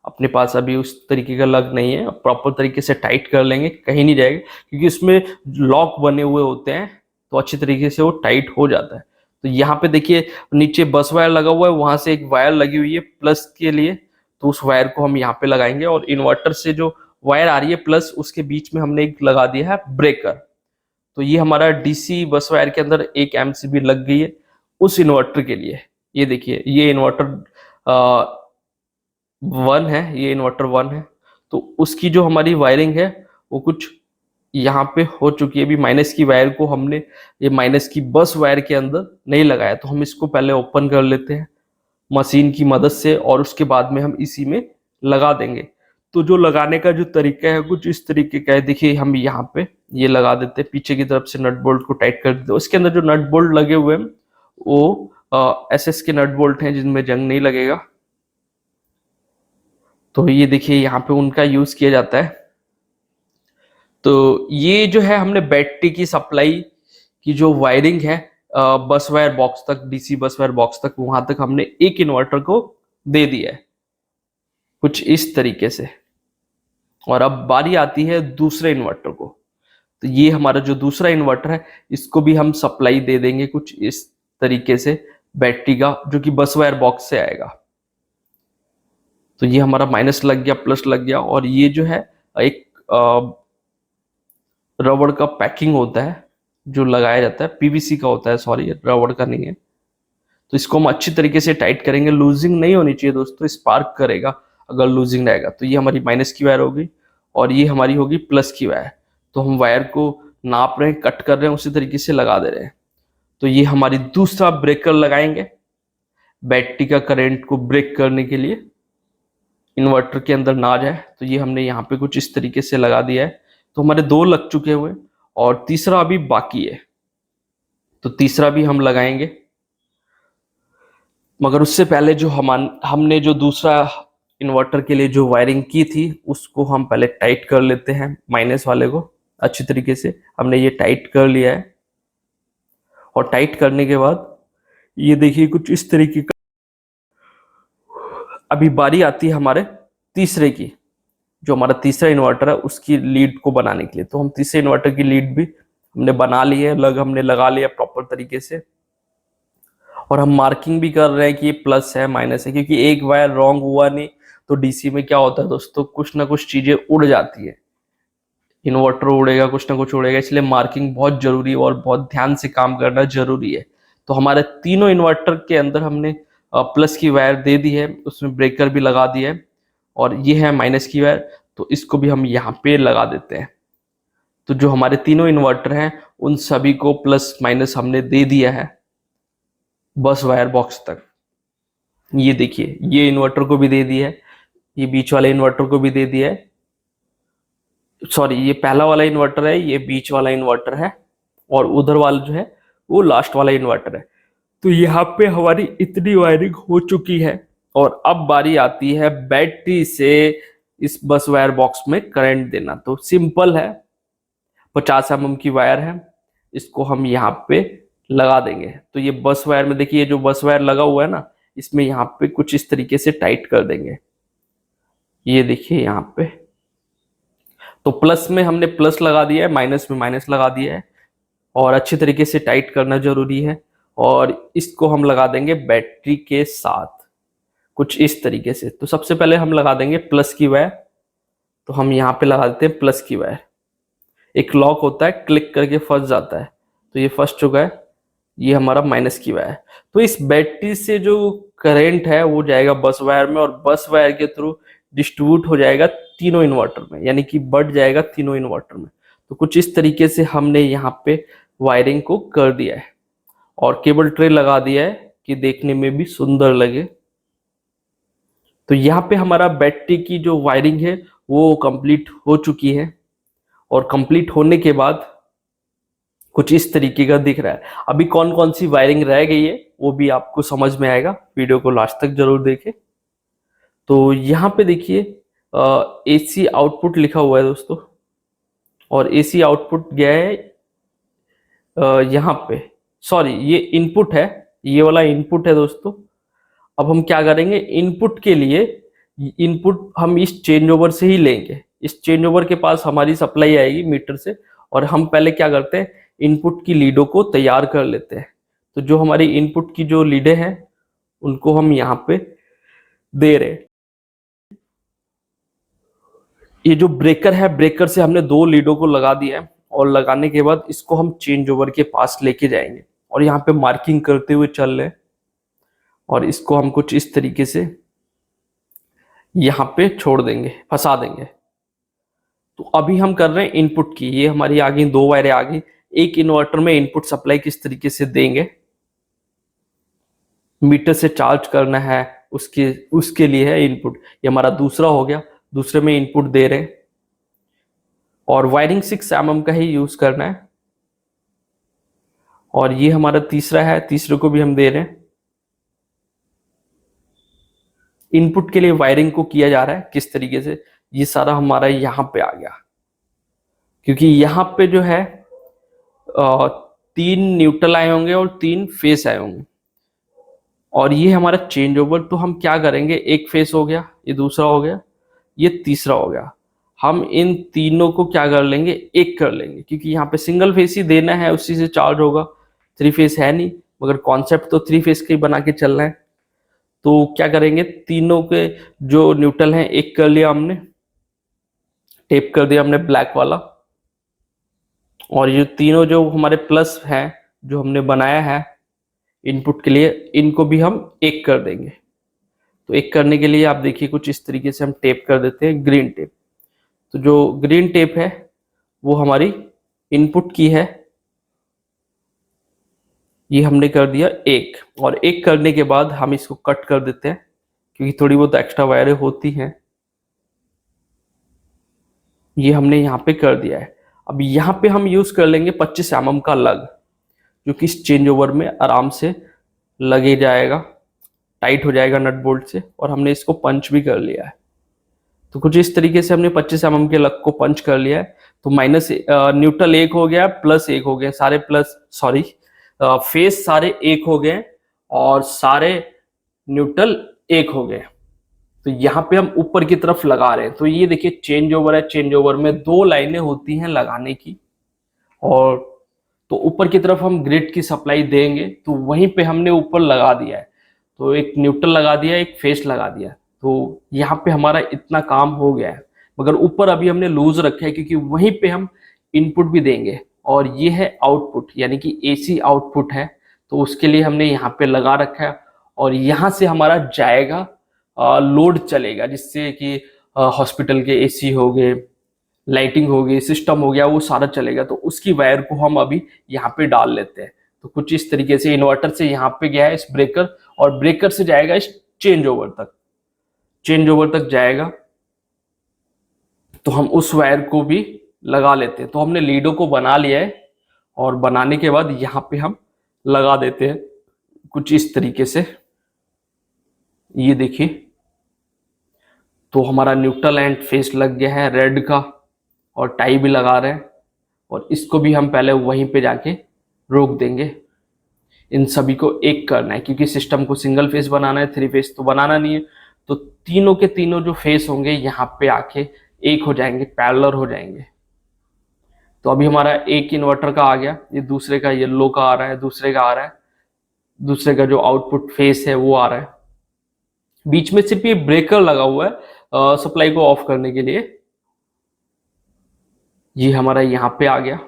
Speaker 1: अपने पास अभी उस तरीके का लग नहीं है, प्रॉपर तरीके से टाइट कर लेंगे, कहीं नहीं जाएगा, क्योंकि उसमें लॉक बने हुए होते हैं तो अच्छी तरीके से वो टाइट हो जाता है। तो यहाँ पे देखिए नीचे बस वायर लगा हुआ है, वहां से एक वायर लगी हुई है प्लस के लिए। तो उस वायर को हम यहाँ पे लगाएंगे, और इन्वर्टर से जो वायर आ रही है प्लस, उसके बीच में हमने एक लगा दिया है ब्रेकर। तो ये हमारा डीसी बस वायर के अंदर एक एमसीबी लग गई है उस इन्वर्टर के लिए। ये देखिए ये इन्वर्टर 1 है, ये इन्वर्टर 1 है। तो उसकी जो हमारी वायरिंग है वो कुछ यहाँ पे हो चुकी है। अभी माइनस की वायर को हमने ये माइनस की बस वायर के अंदर नहीं लगाया, तो हम इसको पहले ओपन कर लेते हैं मशीन की मदद से, और उसके बाद में हम इसी में लगा देंगे। तो जो लगाने का जो तरीका है कुछ इस तरीके का है। देखिए हम यहाँ पे ये लगा देते हैं, पीछे की तरफ से नट बोल्ट को टाइट कर देते हैं। उसके अंदर जो नट बोल्ट लगे हुए हैं वो एसएस के नट बोल्ट हैं, जिनमें जंग नहीं लगेगा। तो ये देखिए यहाँ पे उनका यूज किया जाता है। तो ये जो है हमने बैटरी की सप्लाई की जो वायरिंग है बस वायर बॉक्स तक, डीसी बस वायर बॉक्स तक, वहां तक हमने एक इन्वर्टर को दे दिया है कुछ इस तरीके से। और अब बारी आती है दूसरे इन्वर्टर को। तो ये हमारा जो दूसरा इन्वर्टर है, इसको भी हम सप्लाई दे देंगे कुछ इस तरीके से बैटरी का, जो कि बस वायर बॉक्स से आएगा। तो ये हमारा माइनस लग गया, प्लस लग गया। और ये जो है एक रबड़ का पैकिंग होता है जो लगाया जाता है, पीवीसी का होता है, सॉरी रबड़ का नहीं है। तो इसको हम अच्छी तरीके से टाइट करेंगे, लूजिंग नहीं होनी चाहिए दोस्तों, स्पार्क करेगा अगर लूजिंग रहेगा। तो ये हमारी माइनस की वायर होगी, और ये हमारी होगी प्लस की वायर। तो हम वायर को नाप रहे हैं, कट कर रहे हैं, उसी तरीके से लगा दे रहे हैं। तो ये हमारी दूसरा ब्रेकर लगाएंगे बैटरी का करंट को ब्रेक करने के लिए, इन्वर्टर के अंदर ना जाए। तो ये हमने यहाँ पे कुछ इस तरीके से लगा दिया है। तो हमारे 2 लग चुके हुए, और तीसरा अभी बाकी है। तो तीसरा भी हम लगाएंगे, मगर उससे पहले जो हमने जो दूसरा इन्वर्टर के लिए जो वायरिंग की थी उसको हम पहले टाइट कर लेते हैं। माइनस वाले को अच्छी तरीके से हमने ये टाइट कर लिया है। और टाइट करने के बाद ये देखिए कुछ इस तरीके का। अभी बारी आती है हमारे तीसरे की, जो हमारा तीसरा इन्वर्टर है उसकी लीड को बनाने के लिए। तो हम तीसरे इन्वर्टर की लीड भी हमने बना ली है, हमने लगा लिया प्रॉपर तरीके से। और हम मार्किंग भी कर रहे हैं कि ये प्लस है माइनस है, क्योंकि एक वायर रॉन्ग हुआ नहीं तो डीसी में क्या होता है दोस्तों, कुछ ना कुछ चीजें उड़ जाती है, इन्वर्टर उड़ेगा, कुछ ना कुछ उड़ेगा। इसलिए मार्किंग बहुत जरूरी है और बहुत ध्यान से काम करना जरूरी है। तो हमारे तीनों इन्वर्टर के अंदर हमने प्लस की वायर दे दी है, उसमें ब्रेकर भी लगा दिया है। और ये है माइनस की वायर, तो इसको भी हम यहाँ पे लगा देते हैं। तो जो हमारे तीनों इन्वर्टर हैं उन सभी को प्लस माइनस हमने दे दिया है बस वायर बॉक्स तक। ये देखिए ये इन्वर्टर को भी दे दिया है, ये बीच वाले इन्वर्टर को भी दे दिया है। सॉरी ये पहला वाला इन्वर्टर है, ये बीच वाला इन्वर्टर है, और उधर वाला जो है वो लास्ट वाला इन्वर्टर है। तो यहाँ पे हमारी इतनी वायरिंग हो चुकी है। और अब बारी आती है बैटरी से इस बस वायर बॉक्स में करंट देना। तो सिंपल है, 50 mm की वायर है, इसको हम यहाँ पे लगा देंगे। तो ये बस वायर में देखिए जो बस वायर लगा हुआ है ना, इसमें यहाँ पे कुछ इस तरीके से टाइट कर देंगे। ये देखिए यहाँ पे तो प्लस में हमने प्लस लगा दिया है, माइनस में माइनस लगा दिया है, और अच्छी तरीके से टाइट करना जरूरी है। और इसको हम लगा देंगे बैटरी के साथ कुछ इस तरीके से। तो सबसे पहले हम लगा देंगे प्लस की वायर। तो हम यहाँ पे लगा देते हैं प्लस की वायर। एक लॉक होता है, क्लिक करके फंस जाता है, तो ये फंस चुका है। ये हमारा माइनस की वायर। तो इस बैटरी से जो करंट है वो जाएगा बस वायर में, और बस वायर के थ्रू डिस्ट्रीब्यूट हो जाएगा तीनों इन्वर्टर में, यानी कि बढ़ जाएगा तीनों इन्वर्टर में। तो कुछ इस तरीके से हमने यहाँ पे वायरिंग को कर दिया है और केबल ट्रे लगा दिया है कि देखने में भी सुंदर लगे। तो यहाँ पे हमारा बैटरी की जो वायरिंग है वो कंप्लीट हो चुकी है, और कंप्लीट होने के बाद कुछ इस तरीके का दिख रहा है। अभी कौन कौन सी वायरिंग रह गई है वो भी आपको समझ में आएगा, वीडियो को लास्ट तक जरूर देखें। तो यहाँ पे देखिए एसी आउटपुट लिखा हुआ है दोस्तों, और एसी आउटपुट गया है यहाँ पे, सॉरी ये इनपुट है, ये वाला इनपुट है दोस्तों। अब हम क्या करेंगे, इनपुट के लिए इनपुट हम इस चेंज ओवर से ही लेंगे। इस चेंज ओवर के पास हमारी सप्लाई आएगी मीटर से, और हम पहले क्या करते हैं, इनपुट की लीडों को तैयार कर लेते हैं। तो जो हमारी इनपुट की जो लीडें हैं उनको हम यहाँ पे दे रहे हैं। ये जो ब्रेकर है, ब्रेकर से हमने दो लीडों को लगा दिया है, और लगाने के बाद इसको हम चेंज ओवर के पास लेके जाएंगे और यहाँ पे मार्किंग करते हुए चल रहे हैं, और इसको हम कुछ इस तरीके से यहाँ पे छोड़ देंगे, फंसा देंगे। तो अभी हम कर रहे हैं इनपुट की, ये हमारी आ गई, दो वायरें आ गई। एक इन्वर्टर में इनपुट सप्लाई किस तरीके से देंगे, मीटर से चार्ज करना है उसके उसके लिए है इनपुट। ये हमारा दूसरा हो गया, दूसरे में इनपुट दे रहे हैं, और वायरिंग 6 mm का ही यूज करना है। और ये हमारा तीसरा है, तीसरे को भी हम दे रहे हैं। इनपुट के लिए वायरिंग को किया जा रहा है किस तरीके से, ये सारा हमारा यहाँ पे आ गया, क्योंकि यहाँ पे जो है 3 न्यूट्रल आए होंगे और 3 फेस आए होंगे, और ये हमारा चेंज ओवर। तो हम क्या करेंगे, एक फेस हो गया, ये दूसरा हो गया, ये तीसरा हो गया, हम इन तीनों को क्या कर लेंगे, एक कर लेंगे, क्योंकि यहाँ पे सिंगल फेस ही देना है, उसी से चार्ज होगा। 3 फेस है नहीं, मगर कॉन्सेप्ट तो 3 फेस का ही बना के चलना है। तो क्या करेंगे, तीनों के जो न्यूट्रल हैं एक कर लिया हमने, टेप कर दिया हमने ब्लैक वाला, और ये तीनों जो हमारे प्लस हैं जो हमने बनाया है इनपुट के लिए, इनको भी हम एक कर देंगे। तो एक करने के लिए आप देखिए कुछ इस तरीके से हम टेप कर देते हैं, ग्रीन टेप। तो जो ग्रीन टेप है वो हमारी इनपुट की है, ये हमने कर दिया एक। और एक करने के बाद हम इसको कट कर देते हैं, क्योंकि थोड़ी बहुत एक्स्ट्रा वायरें होती हैं। ये हमने यहाँ पे कर दिया है। अब यहाँ पे हम यूज कर लेंगे 25 mm का लग, जो कि इस चेंज ओवर में आराम से लगे जाएगा, टाइट हो जाएगा नट बोल्ट से, और हमने इसको पंच भी कर लिया है। तो कुछ इस तरीके से हमने 25 mm के लग को पंच कर लिया है। तो माइनस न्यूट्रल एक हो गया, प्लस एक हो गए, सारे प्लस, सॉरी फेस सारे एक हो गए, और सारे न्यूट्रल एक हो गए। तो यहाँ पे हम ऊपर की तरफ लगा रहे हैं। तो ये देखिए चेंज ओवर है, चेंज ओवर में 2 लाइनें होती हैं लगाने की, और तो ऊपर की तरफ हम ग्रिड की सप्लाई देंगे, तो वहीं पे हमने ऊपर लगा दिया है। तो एक न्यूट्रल लगा दिया, एक फेस लगा दिया, तो यहाँ पे हमारा इतना काम हो गया है। मगर ऊपर अभी हमने लूज रखा है, क्योंकि वहीं पे हम इनपुट भी देंगे, और ये है आउटपुट, यानी कि एसी आउटपुट है। तो उसके लिए हमने यहाँ पे लगा रखा है, और यहाँ से हमारा जाएगा लोड चलेगा, जिससे कि हॉस्पिटल के एसी हो गए, लाइटिंग हो गई, सिस्टम हो गया, वो सारा चलेगा। तो उसकी वायर को हम अभी यहाँ पे डाल लेते हैं। तो कुछ इस तरीके से इन्वर्टर से यहाँ पे गया है इस ब्रेकर, और ब्रेकर से जाएगा इस चेंज ओवर तक, चेंज ओवर तक जाएगा। तो हम उस वायर को भी लगा लेते हैं। तो हमने लीडो को बना लिया है, और बनाने के बाद यहाँ पे हम लगा देते हैं कुछ इस तरीके से। ये देखिए, तो हमारा न्यूट्रल एंड फेस लग गया है रेड का, और टाई भी लगा रहे हैं, और इसको भी हम पहले वहीं पे जाके रोक देंगे। इन सभी को एक करना है, क्योंकि सिस्टम को सिंगल फेस बनाना है, 3 फेस तो बनाना नहीं है। तो तीनों के तीनों जो फेस होंगे यहाँ पे आके एक हो जाएंगे, पैरेलल हो जाएंगे। तो अभी हमारा एक इन्वर्टर का आ गया, ये दूसरे का येलो का आ रहा है, दूसरे का आ रहा है। दूसरे का जो आउटपुट फेस है वो आ रहा है। बीच में सिर्फ ये ब्रेकर लगा हुआ है सप्लाई को ऑफ करने के लिए। ये हमारा यहाँ पे आ गया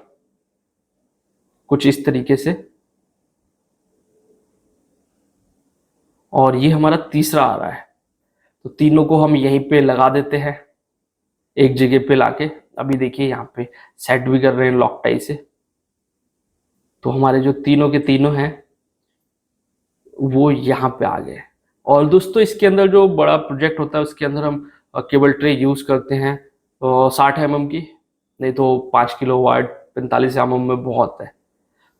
Speaker 1: कुछ इस तरीके से, और ये हमारा तीसरा आ रहा है। तो तीनों को हम यहीं पे लगा देते हैं एक जगह पे लाके। अभी देखिए यहाँ पे सेट भी कर रहे हैं लॉक टाई से। तो हमारे जो तीनों के तीनों हैं वो यहाँ पे आ गए। और दोस्तों इसके अंदर जो बड़ा प्रोजेक्ट होता है उसके अंदर हम केबल ट्रे यूज करते हैं 60 mm की, नहीं तो 5 kW 45 mm में बहुत है।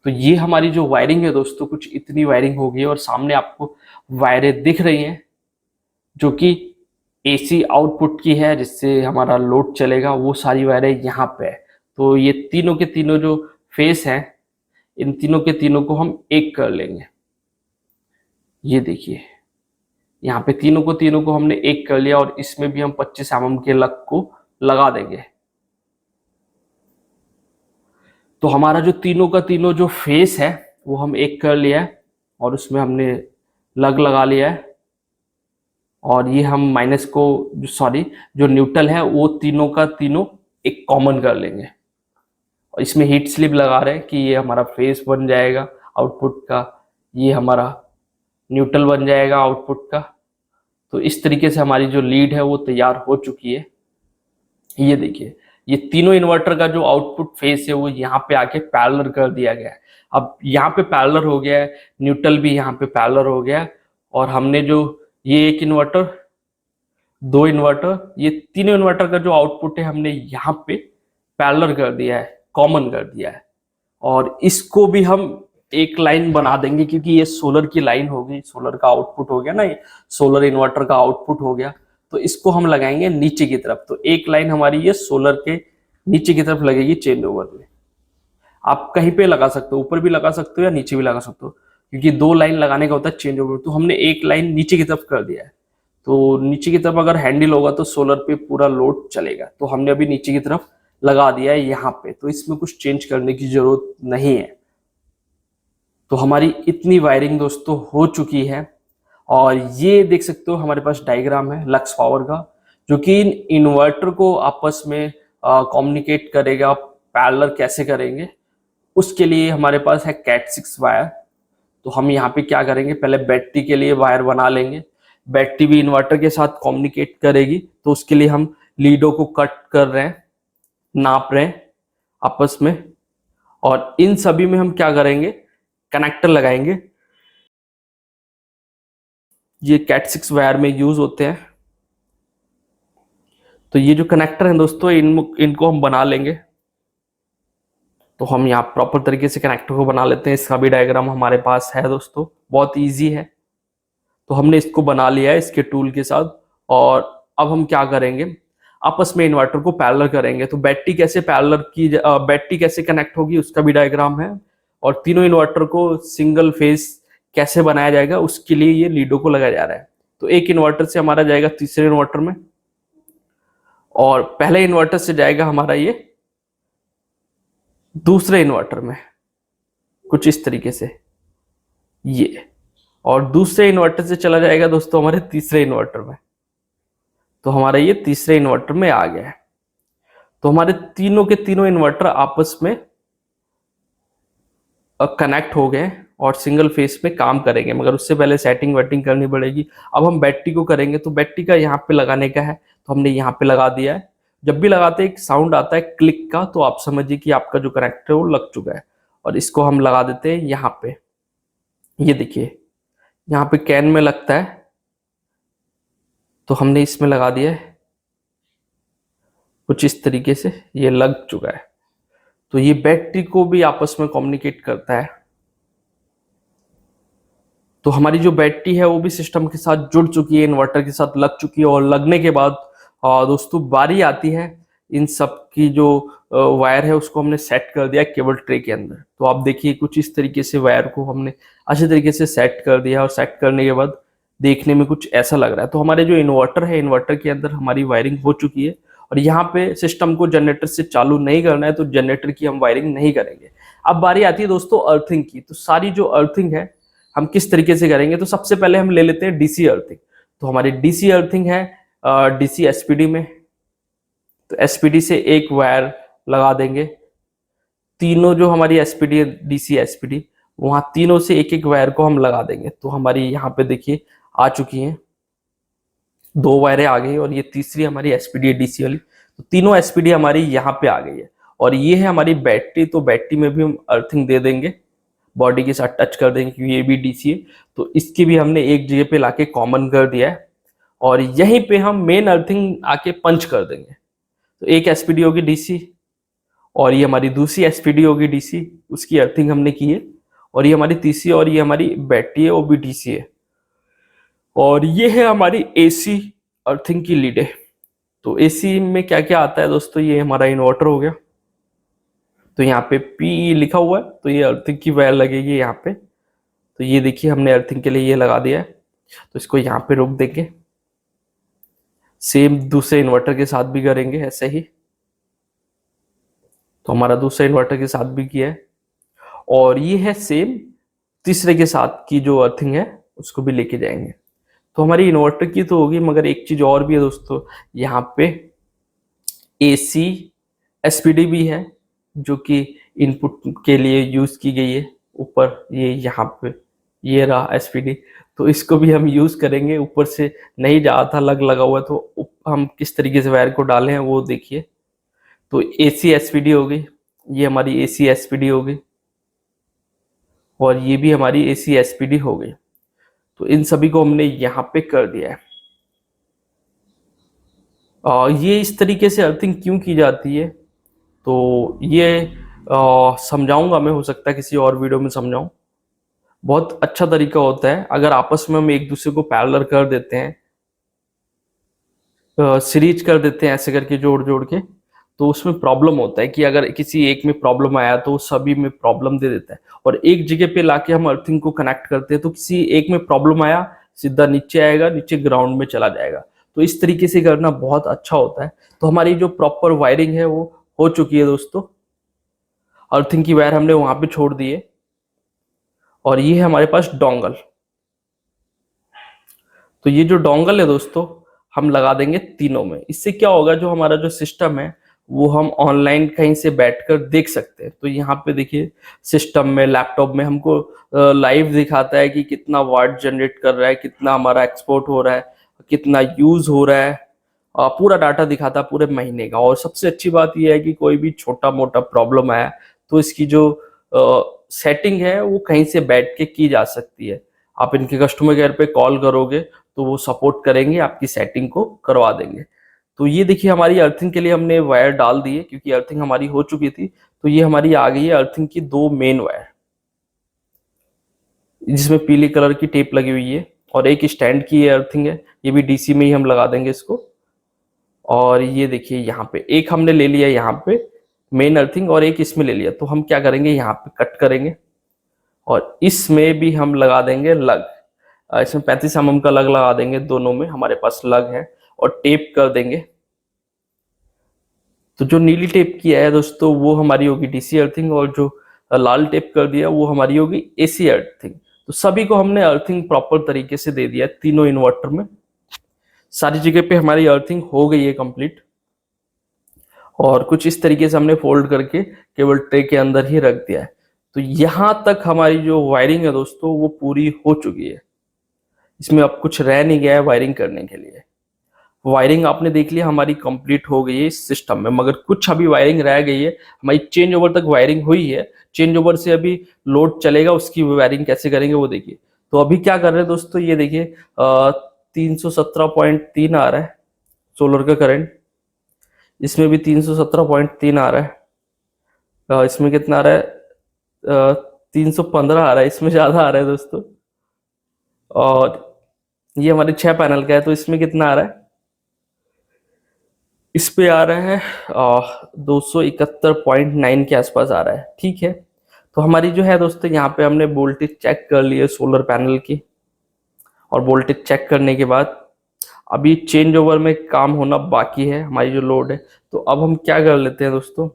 Speaker 1: तो ये हमारी जो वायरिंग है दोस्तों, कुछ इतनी वायरिंग होगी। और सामने आपको वायरें दिख रही हैं जो कि एसी आउटपुट की है, जिससे हमारा लोड चलेगा। वो सारी वायरें यहाँ पे है। तो ये तीनों के तीनों जो फेस हैं, इन तीनों के तीनों को हम एक कर लेंगे। ये देखिए यहाँ पे तीनों को हमने एक कर लिया, और इसमें भी हम 25 mm के लग को लगा देंगे। तो हमारा जो तीनों का तीनों जो फेस है वो हम एक कर लिया है, और उसमें हमने लग लगा लिया है। और ये हम माइनस को जो न्यूट्रल है वो तीनों का तीनों एक कॉमन कर लेंगे। और इसमें हीट स्लिप लगा रहे हैं कि ये हमारा फेस बन जाएगा आउटपुट का, ये हमारा न्यूट्रल बन जाएगा आउटपुट का। तो इस तरीके से हमारी जो लीड है वो तैयार हो चुकी है। ये देखिए ये तीनों इन्वर्टर का जो आउटपुट फेस है वो यहाँ पे आके पैरेलल कर दिया गया है। अब यहाँ पे पैरेलल हो गया है, न्यूट्रल भी यहाँ पे पैरेलल हो गया है। और हमने जो ये एक इन्वर्टर, दो इन्वर्टर, ये तीनों इन्वर्टर का जो आउटपुट है हमने यहाँ पे पैरेलल कर दिया है, कॉमन कर दिया है। और इसको भी हम एक लाइन बना देंगे, क्योंकि ये सोलर की लाइन होगी, सोलर का आउटपुट हो गया ना, ये सोलर इन्वर्टर का आउटपुट हो गया। तो इसको हम लगाएंगे नीचे की तरफ। तो एक लाइन हमारी ये सोलर के नीचे की तरफ लगेगी चेंज ओवर में। आप कहीं पे लगा सकते हो, ऊपर भी लगा सकते हो या नीचे भी लगा सकते हो, क्योंकि दो लाइन लगाने का होता है चेंज ओवर। तो हमने एक लाइन नीचे की तरफ कर दिया है। तो नीचे की तरफ अगर हैंडल होगा तो सोलर पे पूरा लोड चलेगा। तो हमने अभी नीचे की तरफ लगा दिया है यहाँ पे। तो इसमें कुछ चेंज करने की जरूरत नहीं है। तो हमारी इतनी वायरिंग दोस्तों हो चुकी है। और ये देख सकते हो हमारे पास डायग्राम है लक्स पावर का, जो कि इन इन्वर्टर को आपस में कम्युनिकेट करेगा। पैरेलल कैसे करेंगे उसके लिए हमारे पास है कैट 6 वायर। तो हम यहाँ पे क्या करेंगे, पहले बैटरी के लिए वायर बना लेंगे। बैटरी भी इन्वर्टर के साथ कम्युनिकेट करेगी, तो उसके लिए हम लीडों को कट कर रहे हैं, नाप रहे हैं आपस में। और इन सभी में हम क्या करेंगे, कनेक्टर लगाएंगे। ये कैट 6 वायर में यूज होते हैं। तो ये जो कनेक्टर हैं दोस्तों, इनको हम बना लेंगे। तो हम यहाँ प्रॉपर तरीके से कनेक्टर को बना लेते हैं। इसका भी डायग्राम हमारे पास है दोस्तों, बहुत इजी है। तो हमने इसको बना लिया है इसके टूल के साथ। और अब हम क्या करेंगे, आपस में इन्वर्टर को पैरेलल करेंगे। तो बैटरी कैसे कनेक्ट होगी उसका भी डायग्राम है। और तीनों इन्वर्टर को सिंगल फेस कैसे बनाया जाएगा उसके लिए ये लीडो को लगाया जा रहा है। तो एक इन्वर्टर से हमारा जाएगा तीसरे इन्वर्टर में, और पहले इन्वर्टर से जाएगा हमारा ये दूसरे इन्वर्टर में, कुछ इस तरीके से ये। और दूसरे इन्वर्टर से चला जाएगा दोस्तों हमारे तीसरे इन्वर्टर में। तो हमारा ये तीसरे इन्वर्टर में आ गया है। तो हमारे तीनों के तीनों इन्वर्टर आपस में कनेक्ट हो गए और सिंगल फेस में काम करेंगे, मगर उससे पहले सेटिंग वेटिंग करनी पड़ेगी। अब हम बैटरी को करेंगे। तो बैटरी का यहाँ पे लगाने का है, तो हमने यहाँ पे लगा दिया है। जब भी लगाते हैं एक साउंड आता है क्लिक का, तो आप समझिए कि आपका जो कनेक्टर है वो लग चुका है। और इसको हम लगा देते हैं यहाँ पे। ये देखिए यहाँ पे कैन में लगता है, तो हमने इसमें लगा दिया है कुछ इस तरीके से, ये लग चुका है। तो ये बैटरी को भी आपस में कम्युनिकेट करता है। तो हमारी जो बैटरी है वो भी सिस्टम के साथ जुड़ चुकी है, इन्वर्टर के साथ लग चुकी है। और लगने के बाद दोस्तों बारी आती है इन सब की जो वायर है उसको हमने सेट कर दिया केबल ट्रे के अंदर। तो आप देखिए कुछ इस तरीके से वायर को हमने अच्छे तरीके से सेट कर दिया, और सेट करने के बाद देखने में कुछ ऐसा लग रहा है। तो हमारे जो इन्वर्टर है, इन्वर्टर के अंदर हमारी वायरिंग हो चुकी है। और यहाँ पे सिस्टम को जनरेटर से चालू नहीं करना है, तो जनरेटर की हम वायरिंग नहीं करेंगे। अब बारी आती है दोस्तों अर्थिंग की। तो सारी जो अर्थिंग है हम किस तरीके से करेंगे, तो सबसे पहले हम ले लेते हैं डीसी अर्थिंग। तो हमारी डीसी अर्थिंग है डीसी एसपीडी में। तो एसपीडी से एक वायर लगा देंगे, तीनों जो हमारी एसपीडी है डीसी एसपीडी, वहां तीनों से एक एक वायर को हम लगा देंगे। तो हमारी यहाँ पे देखिए आ चुकी हैं, दो वायरें आ गई और ये तीसरी हमारी एसपीडी है डीसी वाली। तो तीनों एसपीडी हमारी यहाँ पे आ गई है। और ये है हमारी बैटरी, तो बैटरी में भी हम अर्थिंग दे देंगे, बॉडी के साथ टच कर देंगे क्योंकि ये भी डीसी है। तो इसकी भी हमने एक जगह पे लाके कॉमन कर दिया है और यहीं पे हम मेन अर्थिंग आके पंच कर देंगे। तो एक एसपीडी होगी डीसी और ये हमारी दूसरी एसपीडी होगी डीसी, उसकी अर्थिंग हमने की है। और ये हमारी तीसरी और ये हमारी बैटरी है वो भी डीसी है। और ये है हमारी एसी अर्थिंग की लीड है। तो एसी में क्या क्या आता है दोस्तों, ये हमारा इन्वर्टर हो गया। तो यहाँ पे पी लिखा हुआ है, तो ये अर्थिंग की वायर लगेगी यहाँ पे। तो ये देखिए हमने अर्थिंग के लिए ये लगा दिया है। तो इसको यहाँ पे रोक देंगे, सेम दूसरे इन्वर्टर के साथ भी करेंगे ऐसे ही। तो हमारा दूसरे इन्वर्टर के साथ भी किया है और ये है सेम तीसरे के साथ की जो अर्थिंग है उसको भी लेके जाएंगे। तो हमारी इन्वर्टर की तो होगी, मगर एक चीज और भी है दोस्तों, यहाँ पे एसी एसपीडी भी है जो कि इनपुट के लिए यूज की गई है। ऊपर ये यहाँ पे ये रहा एसपीडी, तो इसको भी हम यूज करेंगे। ऊपर से नहीं जा था, लगा हुआ है, तो हम किस तरीके से वायर को डाले हैं वो देखिए। तो एसी एसपीडी हो गई, ये हमारी एसी एसपीडी हो गई और ये भी हमारी एसी एसपीडी हो गई। तो इन सभी को हमने यहाँ पे कर दिया है। ये इस तरीके से अर्थिंग क्यों की जाती है, तो ये समझाऊंगा मैं, हो सकता है किसी और वीडियो में समझाऊं। बहुत अच्छा तरीका होता है अगर आपस में हम एक दूसरे को पैरेलल कर देते हैं, सीरीज कर देते हैं ऐसे करके जोड़ जोड़ के, तो उसमें प्रॉब्लम होता है कि अगर किसी एक में प्रॉब्लम आया तो सभी में प्रॉब्लम दे देता है। और एक जगह पे लाके हम अर्थिंग को कनेक्ट करते हैं तो किसी एक में प्रॉब्लम आया सीधा नीचे आएगा, नीचे ग्राउंड में चला जाएगा। तो इस तरीके से करना बहुत अच्छा होता है। तो हमारी जो प्रॉपर वायरिंग है वो हो चुकी है दोस्तों। अर्थिंग की वायर हमने वहां पे छोड़ दी है और ये है हमारे पास डोंगल। तो ये जो डोंगल है दोस्तों हम लगा देंगे तीनों में। इससे क्या होगा, जो हमारा जो सिस्टम है वो हम ऑनलाइन कहीं से बैठकर देख सकते हैं। तो यहाँ पे देखिए सिस्टम में, लैपटॉप में हमको लाइव दिखाता है कि कितना वाट जनरेट कर रहा है, कितना हमारा एक्सपोर्ट हो रहा है, कितना यूज हो रहा है, पूरा डाटा दिखाता है पूरे महीने का। और सबसे अच्छी बात यह है कि कोई भी छोटा मोटा प्रॉब्लम आया तो इसकी जो सेटिंग है वो कहीं से बैठ के की जा सकती है। आप इनके कस्टमर केयर पे कॉल करोगे तो वो सपोर्ट करेंगे, आपकी सेटिंग को करवा देंगे। तो ये देखिए हमारी अर्थिंग के लिए हमने वायर डाल दी है क्योंकि अर्थिंग हमारी हो चुकी थी। तो ये हमारी आ गई है अर्थिंग की दो मेन वायर, जिसमें पीले कलर की टेप लगी हुई है और एक स्टैंड की अर्थिंग है, ये भी डीसी में ही हम लगा देंगे इसको। और ये देखिए यहाँ पे एक हमने ले लिया यहाँ पे मेन अर्थिंग और एक इसमें ले लिया। तो हम क्या करेंगे, यहाँ पे कट करेंगे और इसमें भी हम लगा देंगे लग। इसमें 35 mm का लग लगा देंगे, दोनों में हमारे पास लग है। और टेप कर देंगे। तो जो नीली टेप किया है दोस्तों वो हमारी होगी डीसी अर्थिंग और जो लाल टेप कर दिया वो हमारी होगी एसी अर्थिंग। तो सभी को हमने अर्थिंग प्रॉपर तरीके से दे दिया है तीनों इन्वर्टर में। सारी जगह पे हमारी अर्थिंग हो गई है कंप्लीट। और कुछ इस तरीके से हमने फोल्ड करके केवल ट्रे के अंदर ही रख दिया है। तो यहां तक हमारी जो वायरिंग है दोस्तों वो पूरी हो चुकी है। इसमें अब कुछ रह नहीं गया है वायरिंग करने के लिए। वायरिंग आपने देख लिया हमारी कंप्लीट हो गई है इस सिस्टम में, मगर कुछ अभी वायरिंग रह गई है। हमारी चेंज ओवर तक वायरिंग हुई है, चेंज ओवर से अभी लोड चलेगा, उसकी वायरिंग कैसे करेंगे वो देखिए। तो अभी क्या कर रहे हैं दोस्तों, ये देखिए 317.3 आ रहा है सोलर का करंट। इसमें भी 317.3 आ रहा है। इसमें कितना आ रहा है, 315 आ रहा है, इसमें ज्यादा आ रहा है दोस्तों। और ये हमारे 6 पैनल का है तो इसमें कितना आ रहा है, इस पे आ रहा है 271.9 के आसपास आ रहा है। ठीक है, तो हमारी जो है दोस्तों यहाँ पे हमने वोल्टेज चेक कर लिए सोलर पैनल की। और वोल्टेज चेक करने के बाद अभी चेंज ओवर में काम होना बाकी है हमारी जो लोड है। तो अब हम क्या कर लेते हैं दोस्तों,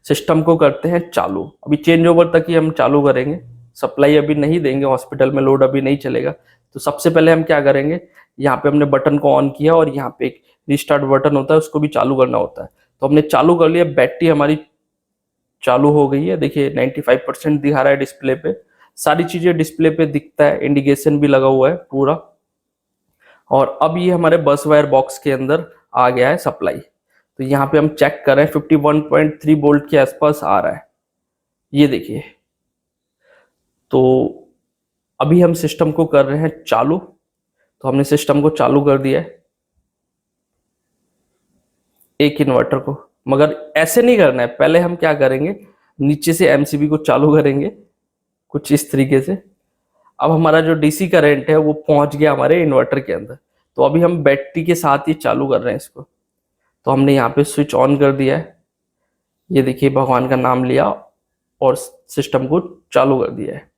Speaker 1: सिस्टम को करते हैं चालू। अभी चेंज ओवर तक ही हम चालू करेंगे। सप्लाई अभी नहीं देंगे, हॉस्पिटल में लोड अभी नहीं चलेगा। तो सबसे पहले हम क्या करेंगे, यहाँ पे हमने बटन को ऑन किया और यहाँ पे एक रिस्टार्ट बटन होता है, उसको भी चालू करना होता है। तो हमने चालू कर लिया, बैटरी हमारी चालू हो गई है। देखिए 95% दिखा रहा है डिस्प्ले पे, सारी चीजें डिस्प्ले पे दिखता है, इंडिकेशन भी लगा हुआ है पूरा। और अब ये हमारे बस वायर बॉक्स के अंदर आ गया है सप्लाई। तो यहाँ पे हम चेक कर रहे हैं 51.3 वोल्ट के आसपास आ रहा है, ये देखिए। तो अभी हम सिस्टम को कर रहे हैं चालू। तो हमने सिस्टम को चालू कर दिया है, एक इन्वर्टर को। मगर ऐसे नहीं करना है, पहले हम क्या करेंगे, नीचे से एमसीबी को चालू करेंगे कुछ इस तरीके से। अब हमारा जो डीसी करंट है वो पहुंच गया हमारे इन्वर्टर के अंदर। तो अभी हम बैटरी के साथ ही चालू कर रहे हैं इसको। तो हमने यहाँ पे स्विच ऑन कर दिया है, ये देखिए, भगवान का नाम लिया और सिस्टम को चालू कर दिया है।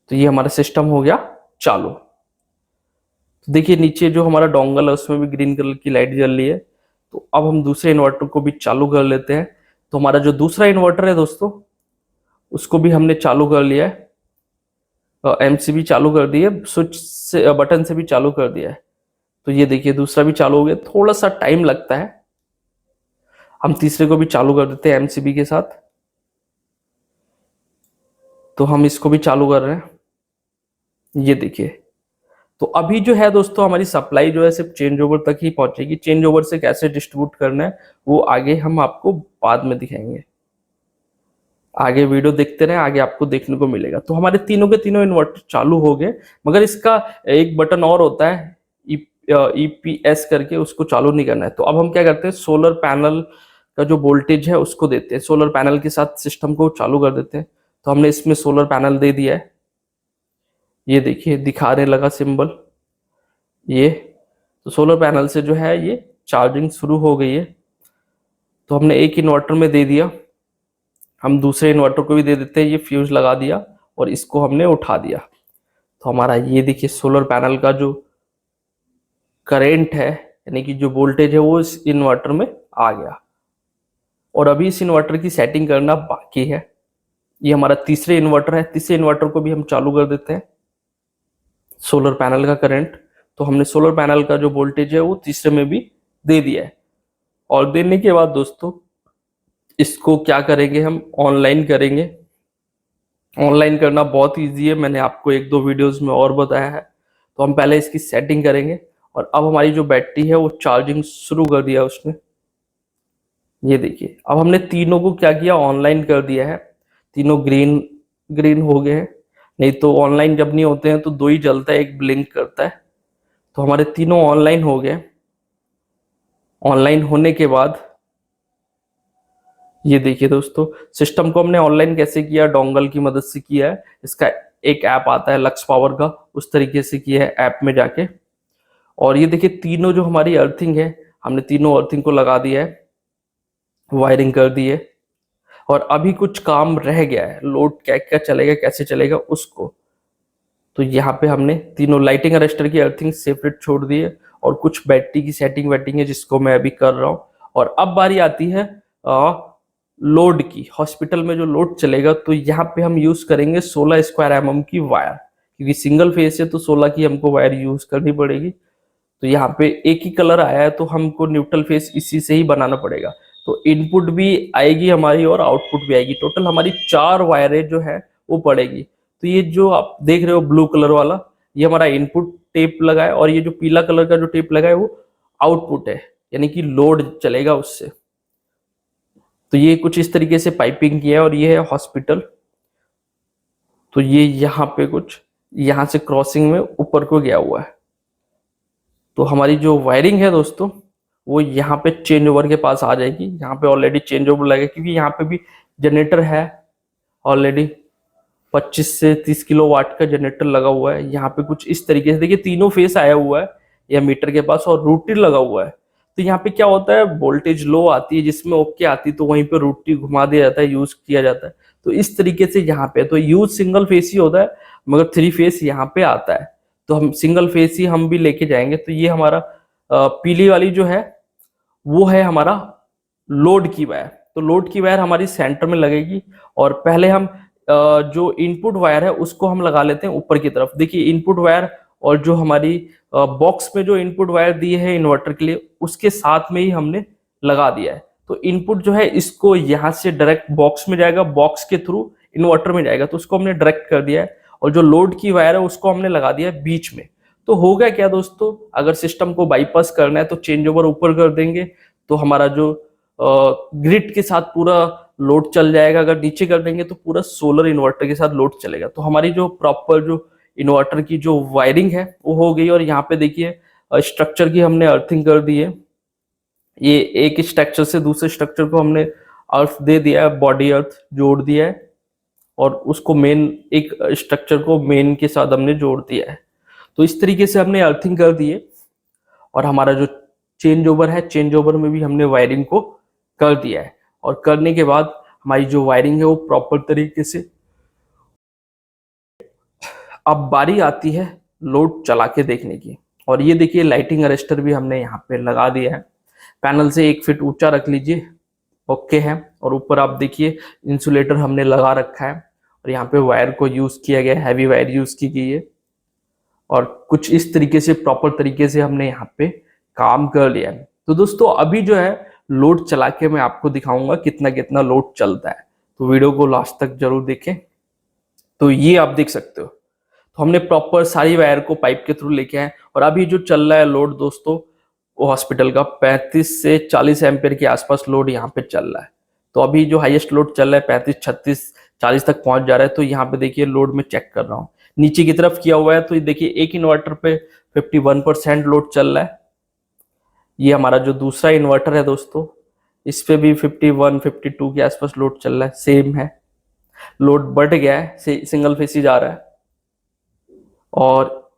Speaker 1: तो ये हमारा सिस्टम हो गया चालू। तो देखिए नीचे जो हमारा डोंगल है उसमें भी ग्रीन कलर की लाइट जल रही है। तो अब हम दूसरे इन्वर्टर को भी चालू कर लेते हैं। तो हमारा जो दूसरा इन्वर्टर है दोस्तों, उसको भी हमने चालू कर लिया है, एमसीबी चालू कर दी है, स्विच से बटन से भी चालू कर दिया है। तो ये देखिए दूसरा भी चालू हो गया, थोड़ा सा टाइम लगता है। हम तीसरे को भी चालू कर देते हैं एमसीबी के साथ। तो हम इसको भी चालू कर रहे हैं, ये देखिए। तो अभी जो है दोस्तों हमारी सप्लाई जो है सिर्फ चेंज ओवर तक ही पहुंचेगी। चेंज ओवर से कैसे डिस्ट्रीब्यूट करना है वो आगे हम आपको बाद में दिखाएंगे। आगे वीडियो देखते रहे, आगे आपको देखने को मिलेगा। तो हमारे तीनों के तीनों इन्वर्टर चालू हो गए, मगर इसका एक बटन और होता है ईपीएस करके, उसको चालू नहीं करना है। तो अब हम क्या करते हैं, सोलर पैनल का जो वोल्टेज है उसको देते हैं, सोलर पैनल के साथ सिस्टम को चालू कर देते हैं। तो हमने इसमें सोलर पैनल दे दिया है, ये देखिए दिखाने लगा सिंबल ये। तो सोलर पैनल से जो है ये चार्जिंग शुरू हो गई है। तो हमने एक इन्वर्टर में दे दिया, हम दूसरे इन्वर्टर को भी दे देते हैं, ये फ्यूज लगा दिया और इसको हमने उठा दिया। तो हमारा ये देखिए सोलर पैनल का जो करंट है, यानी कि जो वोल्टेज है, वो इस इन्वर्टर में आ गया। और अभी इस इन्वर्टर की सेटिंग करना बाकी है। ये हमारा तीसरे इन्वर्टर है, तीसरे इन्वर्टर को भी हम चालू कर देते हैं, सोलर पैनल का करंट। तो हमने सोलर पैनल का जो वोल्टेज है वो तीसरे में भी दे दिया है। और देने के बाद दोस्तों इसको क्या करेंगे, हम ऑनलाइन करेंगे। ऑनलाइन करना बहुत इजी है, मैंने आपको एक दो वीडियोस में और बताया है। तो हम पहले इसकी सेटिंग करेंगे। और अब हमारी जो बैटरी है वो चार्जिंग शुरू कर दिया उसने, ये देखिए। अब हमने तीनों को क्या किया, ऑनलाइन कर दिया है। तीनों ग्रीन ग्रीन हो गए हैं। नहीं तो ऑनलाइन जब नहीं होते हैं तो दो ही जलता है, एक ब्लिंक करता है। तो हमारे तीनों ऑनलाइन हो गए। ऑनलाइन होने के बाद ये देखिए दोस्तों, सिस्टम को हमने ऑनलाइन कैसे किया, डोंगल की मदद से किया है। इसका एक ऐप आता है लक्स पावर का, उस तरीके से किया है ऐप में जाके। और ये देखिए तीनों जो हमारी अर्थिंग है, हमने तीनों अर्थिंग को लगा दिया है, वायरिंग कर दी है। और अभी कुछ काम रह गया है, लोड क्या क्या चलेगा, कैसे चलेगा उसको। तो यहाँ पे हमने तीनों लाइटिंग अरेस्टर की अर्थिंग सेपरेट छोड़ दी है, और कुछ बैटरी की सेटिंग वेटिंग है जिसको मैं अभी कर रहा हूँ। और अब बारी आती है लोड की। हॉस्पिटल में जो लोड चलेगा तो यहाँ पे हम यूज करेंगे 16 स्क्वायर mm की वायर, क्योंकि सिंगल फेस है तो 16 की हमको वायर यूज करनी पड़ेगी। तो यहाँ पे एक ही कलर आया है तो हमको न्यूट्रल फेस इसी से ही बनाना पड़ेगा। तो इनपुट भी आएगी हमारी और आउटपुट भी आएगी, टोटल हमारी 4 वायरें जो है वो पड़ेगी। तो ये जो आप देख रहे हो ब्लू कलर वाला, ये हमारा इनपुट टेप लगा है, और ये जो पीला कलर का जो टेप लगा है वो आउटपुट है, यानी कि लोड चलेगा उससे। तो ये कुछ इस तरीके से पाइपिंग किया है, और ये है हॉस्पिटल। तो ये यहाँ पे कुछ यहाँ से क्रॉसिंग में ऊपर को गया हुआ है। तो हमारी जो वायरिंग है दोस्तों वो यहाँ पे चेंज ओवर के पास आ जाएगी। यहाँ पे ऑलरेडी चेंज ओवर लगेगा, क्योंकि यहाँ पे भी जनरेटर है ऑलरेडी, 25 से 30 किलो वाट का जनरेटर लगा हुआ है। यहाँ पे कुछ इस तरीके से देखिए तीनों फेस आया हुआ है या मीटर के पास, और रूटर लगा हुआ है। तो यहाँ पे क्या होता है, वोल्टेज लो आती है, जिसमें ओके आती है तो वहीं पे रूटी घुमा दिया जाता है, यूज किया जाता है। तो इस तरीके से यहाँ पे तो यूज सिंगल फेस ही होता है, मगर 3 फेस यहाँ पे आता है। तो हम सिंगल फेस ही हम भी लेके जाएंगे। तो ये हमारा पीली वाली जो है वो है हमारा लोड की वायर। तो लोड की वायर हमारी सेंटर में लगेगी, और पहले हम जो इनपुट वायर है उसको हम लगा लेते हैं ऊपर की तरफ। देखिए इनपुट वायर और जो हमारी बॉक्स में जो इनपुट वायर दिए है इन्वर्टर के लिए उसके साथ में ही हमने लगा दिया है। तो इनपुट जो है इसको यहाँ से डायरेक्ट बॉक्स में जाएगा, बॉक्स के थ्रू इन्वर्टर में जाएगा, तो उसको हमने डायरेक्ट कर दिया है। और जो लोड की वायर है उसको हमने लगा दिया है बीच में। तो होगा क्या दोस्तों, अगर सिस्टम को बाईपास करना है तो चेंज ओवर ऊपर कर देंगे, तो हमारा जो ग्रिड के साथ पूरा लोड चल जाएगा। अगर नीचे कर देंगे तो पूरा सोलर इन्वर्टर के साथ लोड चलेगा। तो हमारी जो प्रॉपर जो इन्वर्टर की जो वायरिंग है वो हो गई। और यहाँ पे देखिए स्ट्रक्चर की हमने अर्थिंग कर दी है। ये एक स्ट्रक्चर से दूसरे स्ट्रक्चर को हमने अर्थ दे दिया है, बॉडी अर्थ जोड़ दिया है, और उसको मेन एक स्ट्रक्चर को मेन के साथ हमने जोड़ दिया है। तो इस तरीके से हमने अर्थिंग कर दी है। और हमारा जो चेंज ओवर है, चेंज ओवर में भी हमने वायरिंग को कर दिया है। और करने के बाद हमारी जो वायरिंग है वो प्रॉपर तरीके से, अब बारी आती है लोड चला के देखने की। और ये देखिए लाइटिंग अरेस्टर भी हमने यहाँ पे लगा दिया है। पैनल से 1 फीट ऊंचा रख लीजिए, ओके है। और ऊपर आप देखिए इंसुलेटर हमने लगा रखा है। और यहाँ पे वायर को यूज किया गया है, हैवी वायर यूज की गई है। और कुछ इस तरीके से प्रॉपर तरीके से हमने यहाँ पे काम कर लिया है। तो दोस्तों अभी जो है लोड चला के मैं आपको दिखाऊंगा कितना कितना लोड चलता है, तो वीडियो को लास्ट तक जरूर देखें। तो ये आप देख सकते हो, तो हमने प्रॉपर सारी वायर को पाइप के थ्रू लेके आए। और अभी जो चल रहा है लोड दोस्तों, वो हॉस्पिटल का 35 से 40 एम्पेयर के आसपास लोड यहाँ पे चल रहा है। तो अभी जो हाईएस्ट लोड चल रहा है 35, 36, 40 तक पहुंच जा रहा है। तो यहाँ पे देखिए लोड में चेक कर रहा हूँ, नीचे की तरफ किया हुआ है। तो ये देखिए एक इन्वर्टर पे 51% लोड चल रहा है। ये हमारा जो दूसरा इन्वर्टर है दोस्तों, इस पे भी 51, 52 के आसपास लोड चल रहा है, सेम है। लोड बढ़ गया है, सिंगल फेस ही जा रहा है। और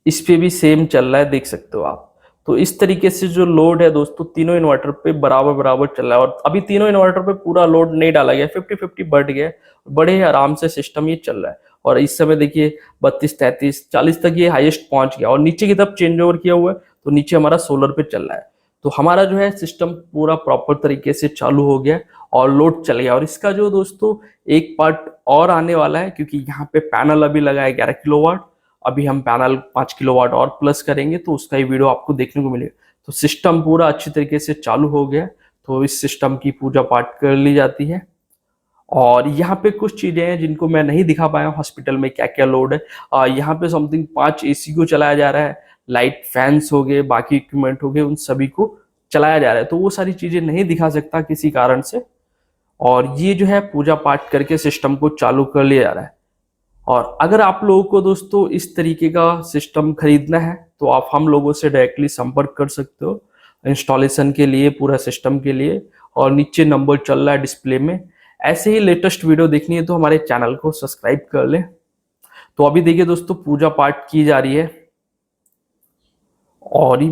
Speaker 1: इस पे भी सेम चल रहा है, देख सकते हो आप। तो इस तरीके से जो लोड है दोस्तों तीनों इन्वर्टर पे बराबर बराबर चल रहा है। और अभी तीनों इन्वर्टर पे पूरा लोड नहीं डाला गया, 50-50 बढ़ गया, बड़े आराम से सिस्टम ये चल रहा है। और इस समय देखिए 32, 33, 40 तक ये हाईएस्ट पहुंच गया। और नीचे की तरफ चेंज ओवर किया हुआ है, तो नीचे हमारा सोलर पे चल रहा है। तो हमारा जो है सिस्टम पूरा प्रॉपर तरीके से चालू हो गया और लोड चल गया। और इसका जो दोस्तों एक पार्ट और आने वाला है, क्योंकि यहाँ पे पैनल अभी लगा है 11 किलोवाट। अभी हम पैनल 5 किलोवाट और प्लस करेंगे, तो उसका ही वीडियो आपको देखने को मिलेगा। तो सिस्टम पूरा अच्छी तरीके से चालू हो गया। तो इस सिस्टम की पूजा पाठ कर ली जाती है। और यहाँ पे कुछ चीजें हैं जिनको मैं नहीं दिखा पाया हॉस्पिटल में क्या क्या लोड है। यहाँ पे समथिंग 5 एसी को चलाया जा रहा है, लाइट फैंस हो गए, बाकी इक्विपमेंट हो गए, उन सभी को चलाया जा रहा है। तो वो सारी चीजें नहीं दिखा सकता किसी कारण से। और ये जो है पूजा पाठ करके सिस्टम को चालू कर लिया जा रहा है। और अगर आप लोगों को दोस्तों इस तरीके का सिस्टम खरीदना है तो आप हम लोगों से डायरेक्टली संपर्क कर सकते हो इंस्टॉलेशन के लिए, पूरा सिस्टम के लिए। और नीचे नंबर चल रहा है डिस्प्ले में। ऐसे ही लेटेस्ट वीडियो देखनी है तो हमारे चैनल को सब्सक्राइब कर लें। तो अभी देखिए दोस्तों पूजा पाठ की जा रही है और ही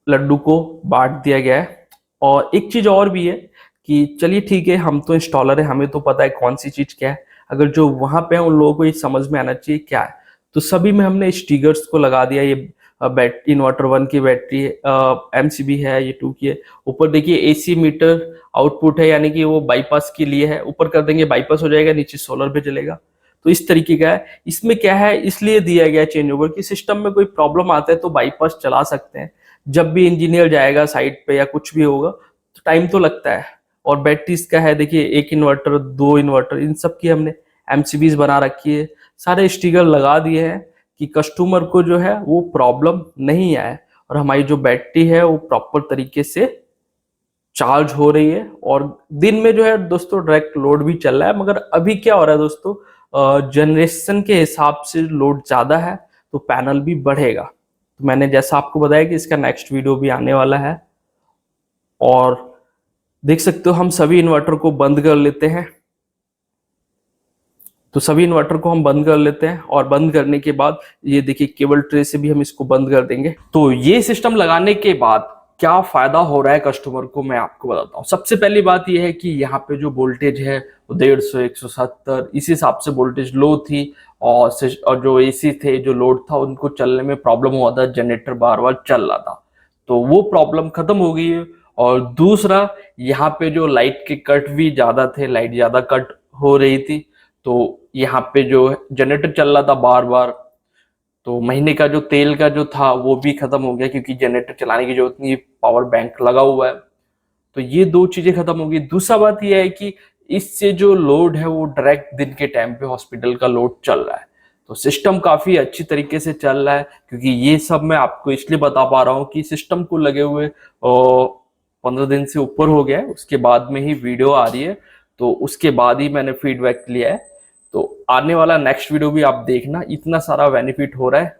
Speaker 1: लड्डू को बांट दिया गया है। और एक चीज और भी है कि चलिए ठीक है, हम तो इंस्टॉलर है, हमें तो पता है कौन सी चीज क्या है। अगर जो वहां पे है उन लोगों को ये समझ में आना चाहिए क्या है। तो सभी में हमने स्टिकर्स को लगा दिया। ये बैटरी इन्वर्टर 1 की बैटरी एमसीबी है, ये 2 की है। ऊपर देखिए एसी मीटर आउटपुट है, यानी कि वो बाईपास के लिए है। ऊपर कर देंगे बाईपास हो जाएगा, नीचे सोलर पे चलेगा। तो इस तरीके का है। इसमें क्या है, इसलिए दिया गया चेंज ओवर कि सिस्टम में कोई प्रॉब्लम आता है तो बाईपास चला सकते हैं। जब भी इंजीनियर जाएगा साइट पे या कुछ भी होगा तो टाइम तो लगता है। और बैटरीज का है देखिए, एक इन्वर्टर, 2 इन्वर्टर, इन सब की हमने एमसीबीज बना रखी है। सारे स्टिकर लगा दिए हैं कि कस्टमर को जो है वो प्रॉब्लम नहीं आए। और हमारी जो बैटरी है वो प्रॉपर तरीके से चार्ज हो रही है। और दिन में जो है दोस्तों डायरेक्ट लोड भी चल रहा है। मगर अभी क्या हो रहा है दोस्तों, जनरेशन के हिसाब से लोड ज्यादा है तो पैनल भी बढ़ेगा। तो मैंने जैसा आपको बताया कि इसका नेक्स्ट वीडियो भी आने वाला है। और देख सकते हो हम सभी इन्वर्टर को बंद कर लेते हैं। तो सभी इन्वर्टर को हम बंद कर लेते हैं। और बंद करने के बाद ये देखिए केबल ट्रे से भी हम इसको बंद कर देंगे। तो ये सिस्टम लगाने के बाद क्या फायदा हो रहा है कस्टमर को, मैं आपको बताता हूँ। सबसे पहली बात यह है कि यहाँ पे जो वोल्टेज है वो 150, 170 इस हिसाब से वोल्टेज लो थी। और जो एसी थे, जो लोड था, उनको चलने में प्रॉब्लम हुआ था, जनरेटर बार बार चल रहा था। तो वो प्रॉब्लम खत्म हो गई है। और दूसरा, यहाँ पे जो लाइट के कट भी ज्यादा थे, लाइट ज्यादा कट हो रही थी, तो यहाँ पे जो जनरेटर चल रहा था बार बार, तो महीने का जो तेल का जो था वो भी खत्म हो गया, क्योंकि जनरेटर चलाने की जरूरत नहीं, पावर बैंक लगा हुआ है। तो ये दो चीजें खत्म हो गई। दूसरा बात यह है कि इससे जो लोड है वो डायरेक्ट दिन के टाइम पे हॉस्पिटल का लोड चल रहा है। तो सिस्टम काफी अच्छी तरीके से चल रहा है, क्योंकि ये सब मैं आपको इसलिए बता पा रहा हूँ कि सिस्टम को लगे हुए 15 दिन से ऊपर हो गया है, उसके बाद में ही वीडियो आ रही है, तो उसके बाद ही मैंने फीडबैक लिया है। तो आने वाला नेक्स्ट वीडियो भी आप देखना, इतना सारा बेनिफिट हो रहा है।